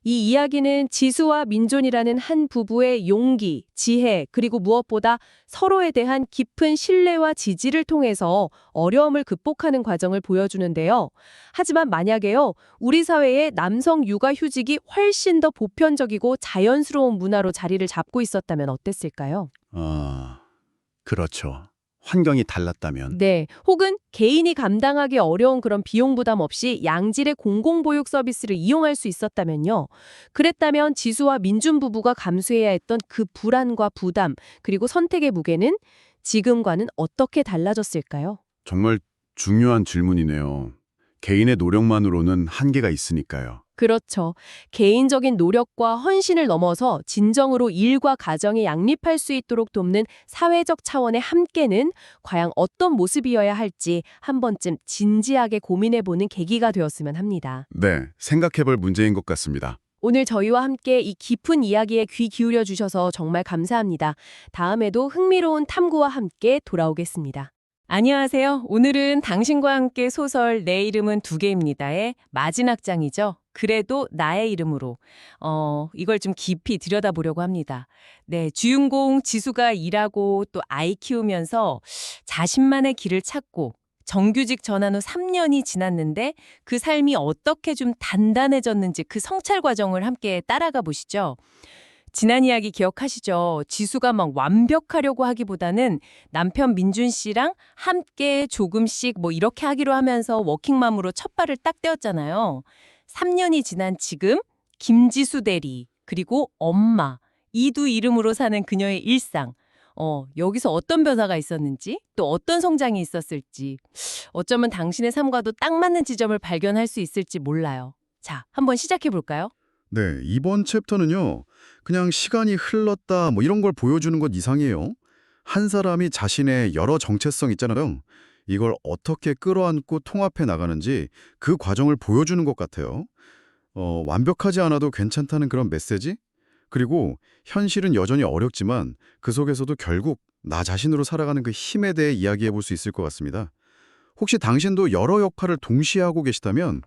이 이야기는 지수와 민준이라는 한 부부의 용기, 지혜, 그리고 무엇보다 서로에 대한 깊은 신뢰와 지지를 통해서 어려움을 극복하는 과정을 보여주는데요. 하지만 만약에요, 우리 사회에 남성 육아휴직이 훨씬 더 보편적이고 자연스러운 문화로 자리를 잡고 있었다면 어땠을까요? 그렇죠. 환경이 달랐다면. 네, 혹은 개인이 감당하기 어려운 그런 비용 부담 없이 양질의 공공보육 서비스를 이용할 수 있었다면요. 그랬다면 지수와 민준 부부가 감수해야 했던 그 불안과 부담, 그리고 선택의 무게는 지금과는 어떻게 달라졌을까요? 정말 중요한 질문이네요. 개인의 노력만으로는 한계가 있으니까요. 그렇죠. 개인적인 노력과 헌신을 넘어서 진정으로 일과 가정에 양립할 수 있도록 돕는 사회적 차원의 함께는 과연 어떤 모습이어야 할지 한 번쯤 진지하게 고민해보는 계기가 되었으면 합니다. 네, 생각해볼 문제인 것 같습니다. 오늘 저희와 함께 이 깊은 이야기에 귀 기울여 주셔서 정말 감사합니다. 다음에도 흥미로운 탐구와 함께 돌아오겠습니다. 안녕하세요. 오늘은 당신과 함께 소설 내 이름은 두 개입니다의 마지막 장이죠. 그래도 나의 이름으로. 이걸 좀 깊이 들여다보려고 합니다. 네, 주인공 지수가 일하고 또 아이 키우면서 자신만의 길을 찾고 정규직 전환 후 3년이 지났는데 그 삶이 어떻게 좀 단단해졌는지 그 성찰 과정을 함께 따라가 보시죠. 지난 이야기 기억하시죠? 지수가 막 완벽하려고 하기보다는 남편 민준 씨랑 함께 조금씩 뭐 이렇게 하기로 하면서 워킹맘으로 첫 발을 딱 떼었잖아요. 3년이 지난 지금 김지수 대리 그리고 엄마 이 두 이름으로 사는 그녀의 일상. 여기서 어떤 변화가 있었는지 또 어떤 성장이 있었을지 어쩌면 당신의 삶과도 딱 맞는 지점을 발견할 수 있을지 몰라요. 자, 한번 시작해 볼까요? 네, 이번 챕터는요. 그냥 시간이 흘렀다 뭐 이런 걸 보여주는 것 이상이에요. 한 사람이 자신의 여러 정체성 있잖아요. 이걸 어떻게 끌어안고 통합해 나가는지 그 과정을 보여주는 것 같아요. 완벽하지 않아도 괜찮다는 그런 메시지? 그리고 현실은 여전히 어렵지만 그 속에서도 결국 나 자신으로 살아가는 그 힘에 대해 이야기해 볼 수 있을 것 같습니다. 혹시 당신도 여러 역할을 동시에 하고 계시다면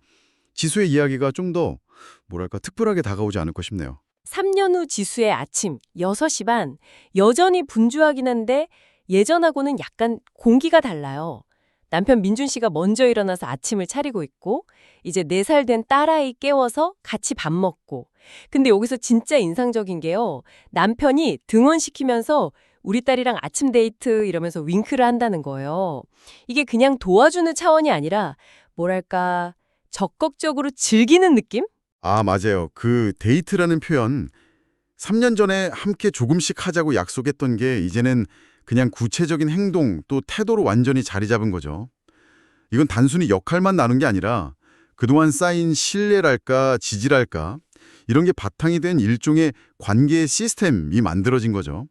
지수의 이야기가 좀 더 뭐랄까 특별하게 다가오지 않을까 싶네요. 3년 후 지수의 아침 6시 반. 여전히 분주하긴 한데 예전하고는 약간 공기가 달라요. 남편 민준 씨가 먼저 일어나서 아침을 차리고 있고 이제 4살 된 딸아이 깨워서 같이 밥 먹고. 근데 여기서 진짜 인상적인 게요. 남편이 등원시키면서 우리 딸이랑 아침 데이트 이러면서 윙크를 한다는 거예요. 이게 그냥 도와주는 차원이 아니라 뭐랄까 적극적으로 즐기는 느낌? 아, 맞아요. 그 데이트라는 표현 3년 전에 함께 조금씩 하자고 약속했던 게 이제는 그냥 구체적인 행동 또 태도로 완전히 자리 잡은 거죠. 이건 단순히 역할만 나눈 게 아니라 그동안 쌓인 신뢰랄까 지지랄까 이런 게 바탕이 된 일종의 관계의 시스템이 만들어진 거죠.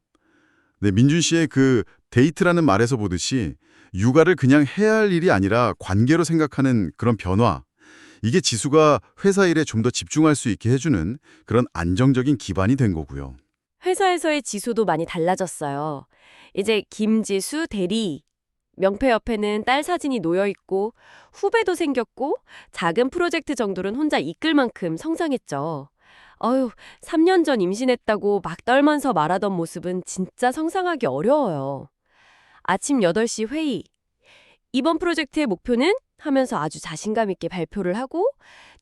네, 민준 씨의 그 데이트라는 말에서 보듯이 육아를 그냥 해야 할 일이 아니라 관계로 생각하는 그런 변화. 이게 지수가 회사 일에 좀 더 집중할 수 있게 해주는 그런 안정적인 기반이 된 거고요. 회사에서의 지수도 많이 달라졌어요. 이제 김지수 대리. 명패 옆에는 딸 사진이 놓여 있고 후배도 생겼고 작은 프로젝트 정도는 혼자 이끌 만큼 성장했죠. 3년 전 임신했다고 막 떨면서 말하던 모습은 진짜 상상하기 어려워요. 아침 8시 회의. 이번 프로젝트의 목표는? 하면서 아주 자신감 있게 발표를 하고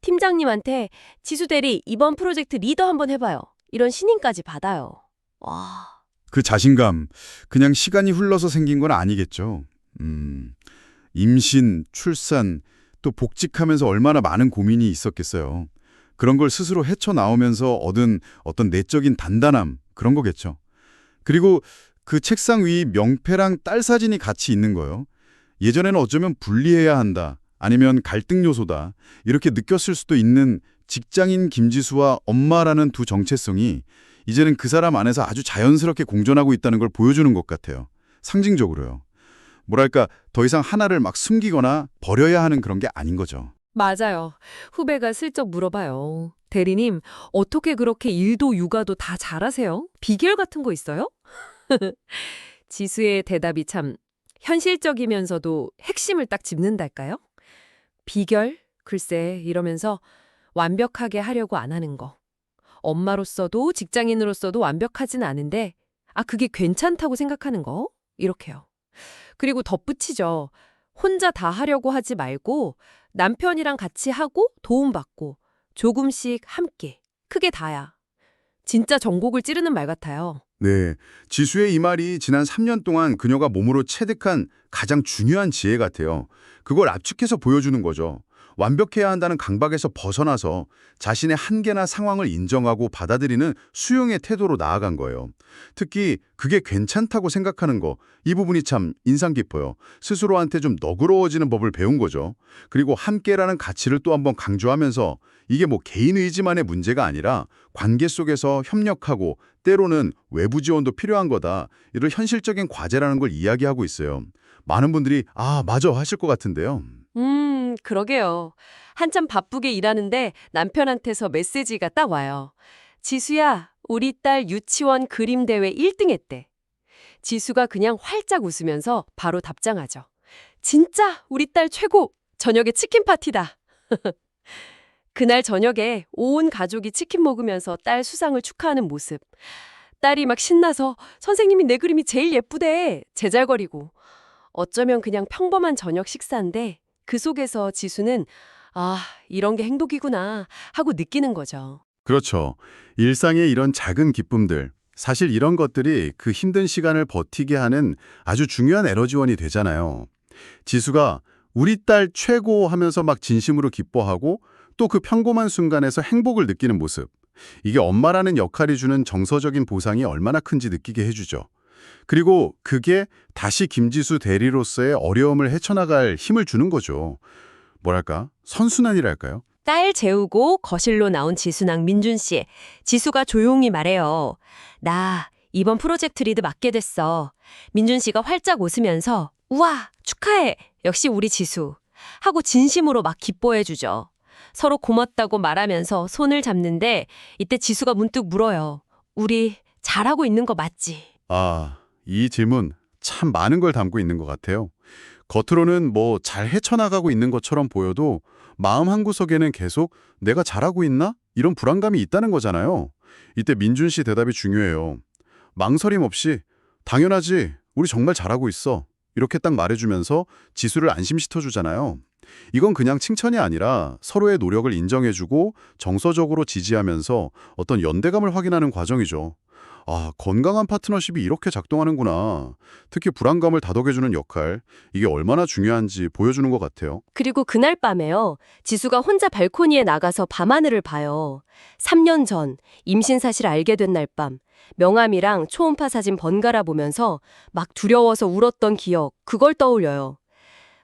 팀장님한테 지수 대리 이번 프로젝트 리더 한번 해봐요. 이런 신임까지 받아요. 와. 그 자신감, 그냥 시간이 흘러서 생긴 건 아니겠죠. 임신, 출산, 또 복직하면서 얼마나 많은 고민이 있었겠어요. 그런 걸 스스로 헤쳐나오면서 얻은 어떤 내적인 단단함, 그런 거겠죠. 그리고 그 책상 위 명패랑 딸 사진이 같이 있는 거예요. 예전에는 어쩌면 분리해야 한다, 아니면 갈등 요소다, 이렇게 느꼈을 수도 있는 직장인 김지수와 엄마라는 두 정체성이 이제는 그 사람 안에서 아주 자연스럽게 공존하고 있다는 걸 보여주는 것 같아요. 상징적으로요. 뭐랄까 더 이상 하나를 막 숨기거나 버려야 하는 그런 게 아닌 거죠. 맞아요. 후배가 슬쩍 물어봐요. 대리님, 어떻게 그렇게 일도 육아도 다 잘하세요? 비결 같은 거 있어요? 지수의 대답이 참 현실적이면서도 핵심을 딱 짚는달까요? 비결? 글쎄, 이러면서 완벽하게 하려고 안 하는 거. 엄마로서도 직장인으로서도 완벽하진 않은데 그게 괜찮다고 생각하는 거? 이렇게요. 그리고 덧붙이죠. 혼자 다 하려고 하지 말고 남편이랑 같이 하고 도움받고 조금씩 함께. 크게 다야. 진짜 전곡을 찌르는 말 같아요. 네, 지수의 이 말이 지난 3년 동안 그녀가 몸으로 체득한 가장 중요한 지혜 같아요. 그걸 압축해서 보여주는 거죠. 완벽해야 한다는 강박에서 벗어나서 자신의 한계나 상황을 인정하고 받아들이는 수용의 태도로 나아간 거예요. 특히 그게 괜찮다고 생각하는 거, 이 부분이 참 인상 깊어요. 스스로한테 좀 너그러워지는 법을 배운 거죠. 그리고 함께라는 가치를 또 한번 강조하면서 이게 뭐 개인 의지만의 문제가 아니라 관계 속에서 협력하고 때로는 외부 지원도 필요한 거다. 이런 현실적인 과제라는 걸 이야기하고 있어요. 많은 분들이 아, 맞아 하실 것 같은데요. 그러게요. 한참 바쁘게 일하는데 남편한테서 메시지가 딱 와요. 지수야, 우리 딸 유치원 그림 대회 1등 했대. 지수가 그냥 활짝 웃으면서 바로 답장하죠. 진짜 우리 딸 최고! 저녁에 치킨 파티다. 그날 저녁에 온 가족이 치킨 먹으면서 딸 수상을 축하하는 모습. 딸이 막 신나서 선생님이 내 그림이 제일 예쁘대. 제잘거리고. 어쩌면 그냥 평범한 저녁 식사인데 그 속에서 지수는 아, 이런 게 행복이구나 하고 느끼는 거죠. 그렇죠. 일상의 이런 작은 기쁨들, 사실 이런 것들이 그 힘든 시간을 버티게 하는 아주 중요한 에너지원이 되잖아요. 지수가 우리 딸 최고 하면서 막 진심으로 기뻐하고 또 그 평범한 순간에서 행복을 느끼는 모습. 이게 엄마라는 역할이 주는 정서적인 보상이 얼마나 큰지 느끼게 해주죠. 그리고 그게 다시 김지수 대리로서의 어려움을 헤쳐나갈 힘을 주는 거죠. 뭐랄까? 선순환이랄까요? 딸 재우고 거실로 나온 지수랑 민준 씨. 지수가 조용히 말해요. 나 이번 프로젝트 리드 맡게 됐어. 민준 씨가 활짝 웃으면서 우와 축하해. 역시 우리 지수. 하고 진심으로 막 기뻐해 주죠. 서로 고맙다고 말하면서 손을 잡는데 이때 지수가 문득 물어요. 우리 잘하고 있는 거 맞지? 아, 이 질문 참 많은 걸 담고 있는 것 같아요. 겉으로는 뭐 잘 헤쳐나가고 있는 것처럼 보여도 마음 한구석에는 계속 내가 잘하고 있나? 이런 불안감이 있다는 거잖아요. 이때 민준 씨 대답이 중요해요. 망설임 없이 당연하지, 우리 정말 잘하고 있어. 이렇게 딱 말해주면서 지수를 안심시켜주잖아요. 이건 그냥 칭찬이 아니라 서로의 노력을 인정해주고 정서적으로 지지하면서 어떤 연대감을 확인하는 과정이죠. 아, 건강한 파트너십이 이렇게 작동하는구나. 특히 불안감을 다독여주는 역할, 이게 얼마나 중요한지 보여주는 것 같아요. 그리고 그날 밤에요. 지수가 혼자 발코니에 나가서 밤하늘을 봐요. 3년 전 임신 사실 알게 된 날 밤 명함이랑 초음파 사진 번갈아 보면서 막 두려워서 울었던 기억, 그걸 떠올려요.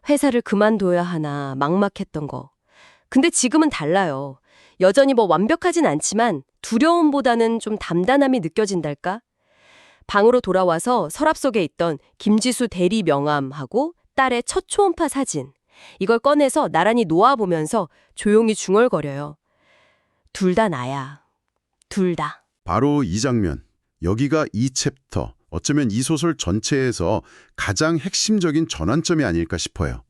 회사를 그만둬야 하나 막막했던 거. 근데 지금은 달라요. 여전히 뭐 완벽하진 않지만 두려움보다는 좀 담담함이 느껴진달까? 방으로 돌아와서 서랍 속에 있던 김지수 대리 명함하고 딸의 첫 초음파 사진. 이걸 꺼내서 나란히 놓아보면서 조용히 중얼거려요. 둘 다 나야. 둘 다. 바로 이 장면, 여기가 이 챕터, 어쩌면 이 소설 전체에서 가장 핵심적인 전환점이 아닐까 싶어요.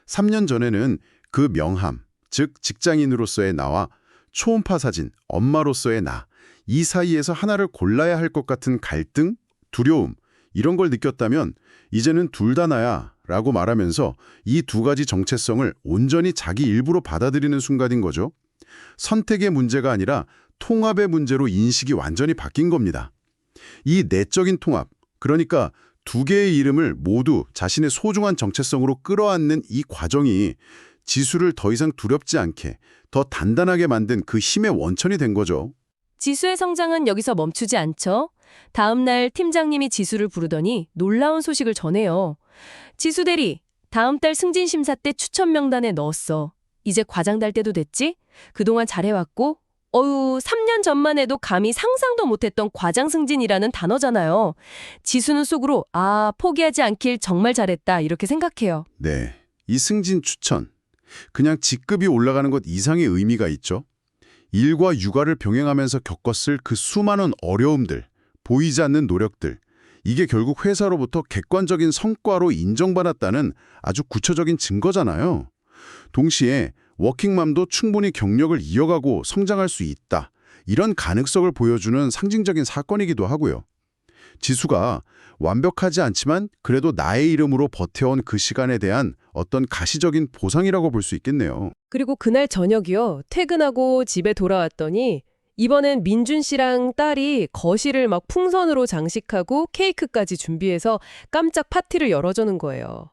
3년 전에는 그 명함, 즉 직장인으로서의 나와 초음파 사진, 엄마로서의 나, 이 사이에서 하나를 골라야 할 것 같은 갈등, 두려움, 이런 걸 느꼈다면 이제는 둘 다 나야 라고 말하면서 이 두 가지 정체성을 온전히 자기 일부로 받아들이는 순간인 거죠. 선택의 문제가 아니라 통합의 문제로 인식이 완전히 바뀐 겁니다. 이 내적인 통합, 그러니까 두 개의 이름을 모두 자신의 소중한 정체성으로 끌어안는 이 과정이 지수를 더 이상 두렵지 않게, 더 단단하게 만든 그 힘의 원천이 된 거죠. 지수의 성장은 여기서 멈추지 않죠. 다음 날 팀장님이 지수를 부르더니 놀라운 소식을 전해요. 지수 대리, 다음 달 승진 심사 때 추천 명단에 넣었어. 이제 과장 달 때도 됐지? 그동안 잘해왔고 3년 전만 해도 감히 상상도 못했던 과장 승진이라는 단어잖아요. 지수는 속으로 포기하지 않길 정말 잘했다 이렇게 생각해요. 네, 이 승진 추천, 그냥 직급이 올라가는 것 이상의 의미가 있죠. 일과 육아를 병행하면서 겪었을 그 수많은 어려움들, 보이지 않는 노력들, 이게 결국 회사로부터 객관적인 성과로 인정받았다는 아주 구체적인 증거잖아요. 동시에 워킹맘도 충분히 경력을 이어가고 성장할 수 있다. 이런 가능성을 보여주는 상징적인 사건이기도 하고요. 지수가 완벽하지 않지만 그래도 나의 이름으로 버텨온 그 시간에 대한 어떤 가시적인 보상이라고 볼 수 있겠네요. 그리고 그날 저녁이요. 퇴근하고 집에 돌아왔더니 이번엔 민준 씨랑 딸이 거실을 막 풍선으로 장식하고 케이크까지 준비해서 깜짝 파티를 열어주는 거예요.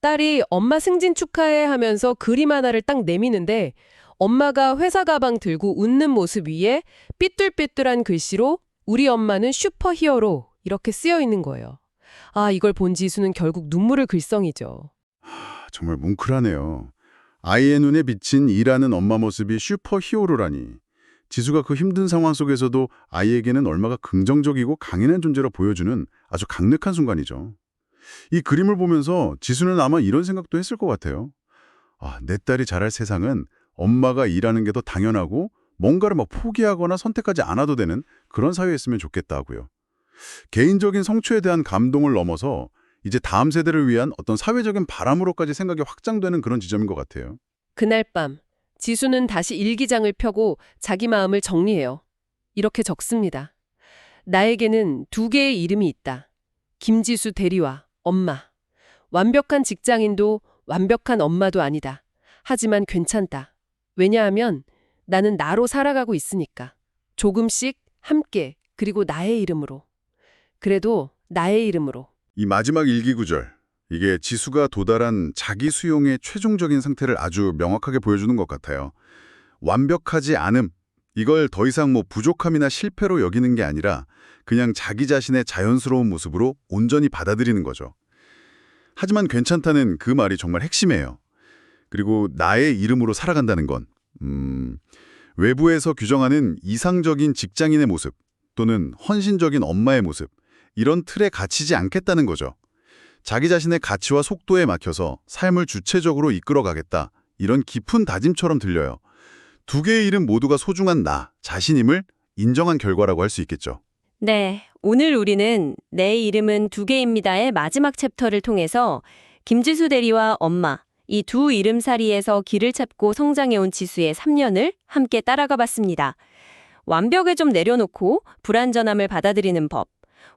딸이 엄마 승진 축하해 하면서 그림 하나를 딱 내미는데 엄마가 회사 가방 들고 웃는 모습 위에 삐뚤삐뚤한 글씨로 우리 엄마는 슈퍼히어로 이렇게 쓰여 있는 거예요. 아, 이걸 본 지수는 결국 눈물을 글썽이죠. 정말 뭉클하네요. 아이의 눈에 비친 일하는 엄마 모습이 슈퍼히어로라니. 지수가 그 힘든 상황 속에서도 아이에게는 얼마나 긍정적이고 강인한 존재로 보여주는 아주 강력한 순간이죠. 이 그림을 보면서 지수는 아마 이런 생각도 했을 것 같아요. 아, 내 딸이 자랄 세상은 엄마가 일하는 게 더 당연하고 뭔가를 막 포기하거나 선택하지 않아도 되는 그런 사회였으면 좋겠다고요. 개인적인 성취에 대한 감동을 넘어서 이제 다음 세대를 위한 어떤 사회적인 바람으로까지 생각이 확장되는 그런 지점인 것 같아요. 그날 밤 지수는 다시 일기장을 펴고 자기 마음을 정리해요. 이렇게 적습니다. 나에게는 두 개의 이름이 있다. 김지수 대리와 엄마. 완벽한 직장인도 완벽한 엄마도 아니다. 하지만 괜찮다. 왜냐하면 나는 나로 살아가고 있으니까. 조금씩 함께 그리고 나의 이름으로. 그래도 나의 이름으로. 이 마지막 일기 구절, 이게 지수가 도달한 자기 수용의 최종적인 상태를 아주 명확하게 보여주는 것 같아요. 완벽하지 않음, 이걸 더 이상 부족함이나 실패로 여기는 게 아니라 그냥 자기 자신의 자연스러운 모습으로 온전히 받아들이는 거죠. 하지만 괜찮다는 그 말이 정말 핵심이에요. 그리고 나의 이름으로 살아간다는 건 외부에서 규정하는 이상적인 직장인의 모습 또는 헌신적인 엄마의 모습, 이런 틀에 갇히지 않겠다는 거죠. 자기 자신의 가치와 속도에 막혀서 삶을 주체적으로 이끌어가겠다, 이런 깊은 다짐처럼 들려요. 두 개의 이름 모두가 소중한 나 자신임을 인정한 결과라고 할 수 있겠죠. 네, 오늘 우리는 내 이름은 두 개입니다의 마지막 챕터를 통해서 김지수 대리와 엄마, 이 두 이름살이에서 길을 찾고 성장해온 지수의 3년을 함께 따라가 봤습니다. 완벽을 좀 내려놓고 불완전함을 받아들이는 법,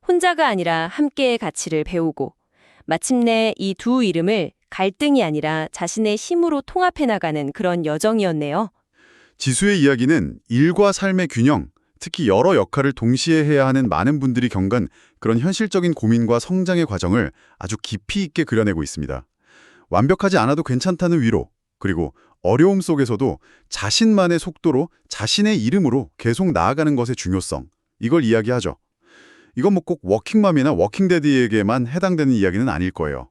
혼자가 아니라 함께의 가치를 배우고 마침내 이 두 이름을 갈등이 아니라 자신의 힘으로 통합해 나가는 그런 여정이었네요. 지수의 이야기는 일과 삶의 균형, 특히 여러 역할을 동시에 해야 하는 많은 분들이 겪은 그런 현실적인 고민과 성장의 과정을 아주 깊이 있게 그려내고 있습니다. 완벽하지 않아도 괜찮다는 위로, 그리고 어려움 속에서도 자신만의 속도로 자신의 이름으로 계속 나아가는 것의 중요성, 이걸 이야기하죠. 이건 꼭 워킹맘이나 워킹데디에게만 해당되는 이야기는 아닐 거예요.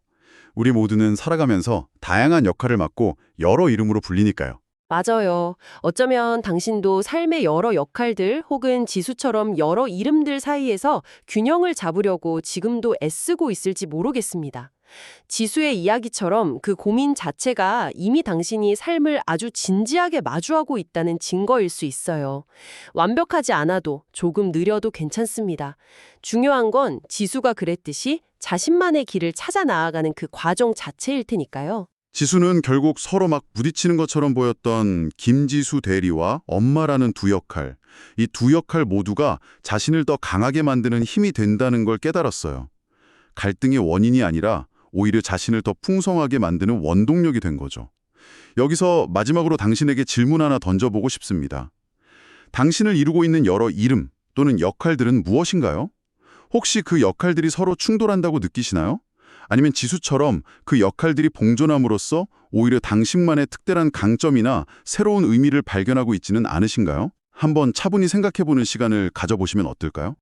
우리 모두는 살아가면서 다양한 역할을 맡고 여러 이름으로 불리니까요. 맞아요. 어쩌면 당신도 삶의 여러 역할들 혹은 지수처럼 여러 이름들 사이에서 균형을 잡으려고 지금도 애쓰고 있을지 모르겠습니다. 지수의 이야기처럼 그 고민 자체가 이미 당신이 삶을 아주 진지하게 마주하고 있다는 증거일 수 있어요. 완벽하지 않아도 조금 느려도 괜찮습니다. 중요한 건 지수가 그랬듯이 자신만의 길을 찾아 나아가는 그 과정 자체일 테니까요. 지수는 결국 서로 막 부딪히는 것처럼 보였던 김지수 대리와 엄마라는 두 역할, 이 두 역할 모두가 자신을 더 강하게 만드는 힘이 된다는 걸 깨달았어요. 갈등의 원인이 아니라 오히려 자신을 더 풍성하게 만드는 원동력이 된 거죠. 여기서 마지막으로 당신에게 질문 하나 던져보고 싶습니다. 당신을 이루고 있는 여러 이름 또는 역할들은 무엇인가요? 혹시 그 역할들이 서로 충돌한다고 느끼시나요? 아니면 지수처럼 그 역할들이 봉존함으로써 오히려 당신만의 특별한 강점이나 새로운 의미를 발견하고 있지는 않으신가요? 한번 차분히 생각해보는 시간을 가져보시면 어떨까요?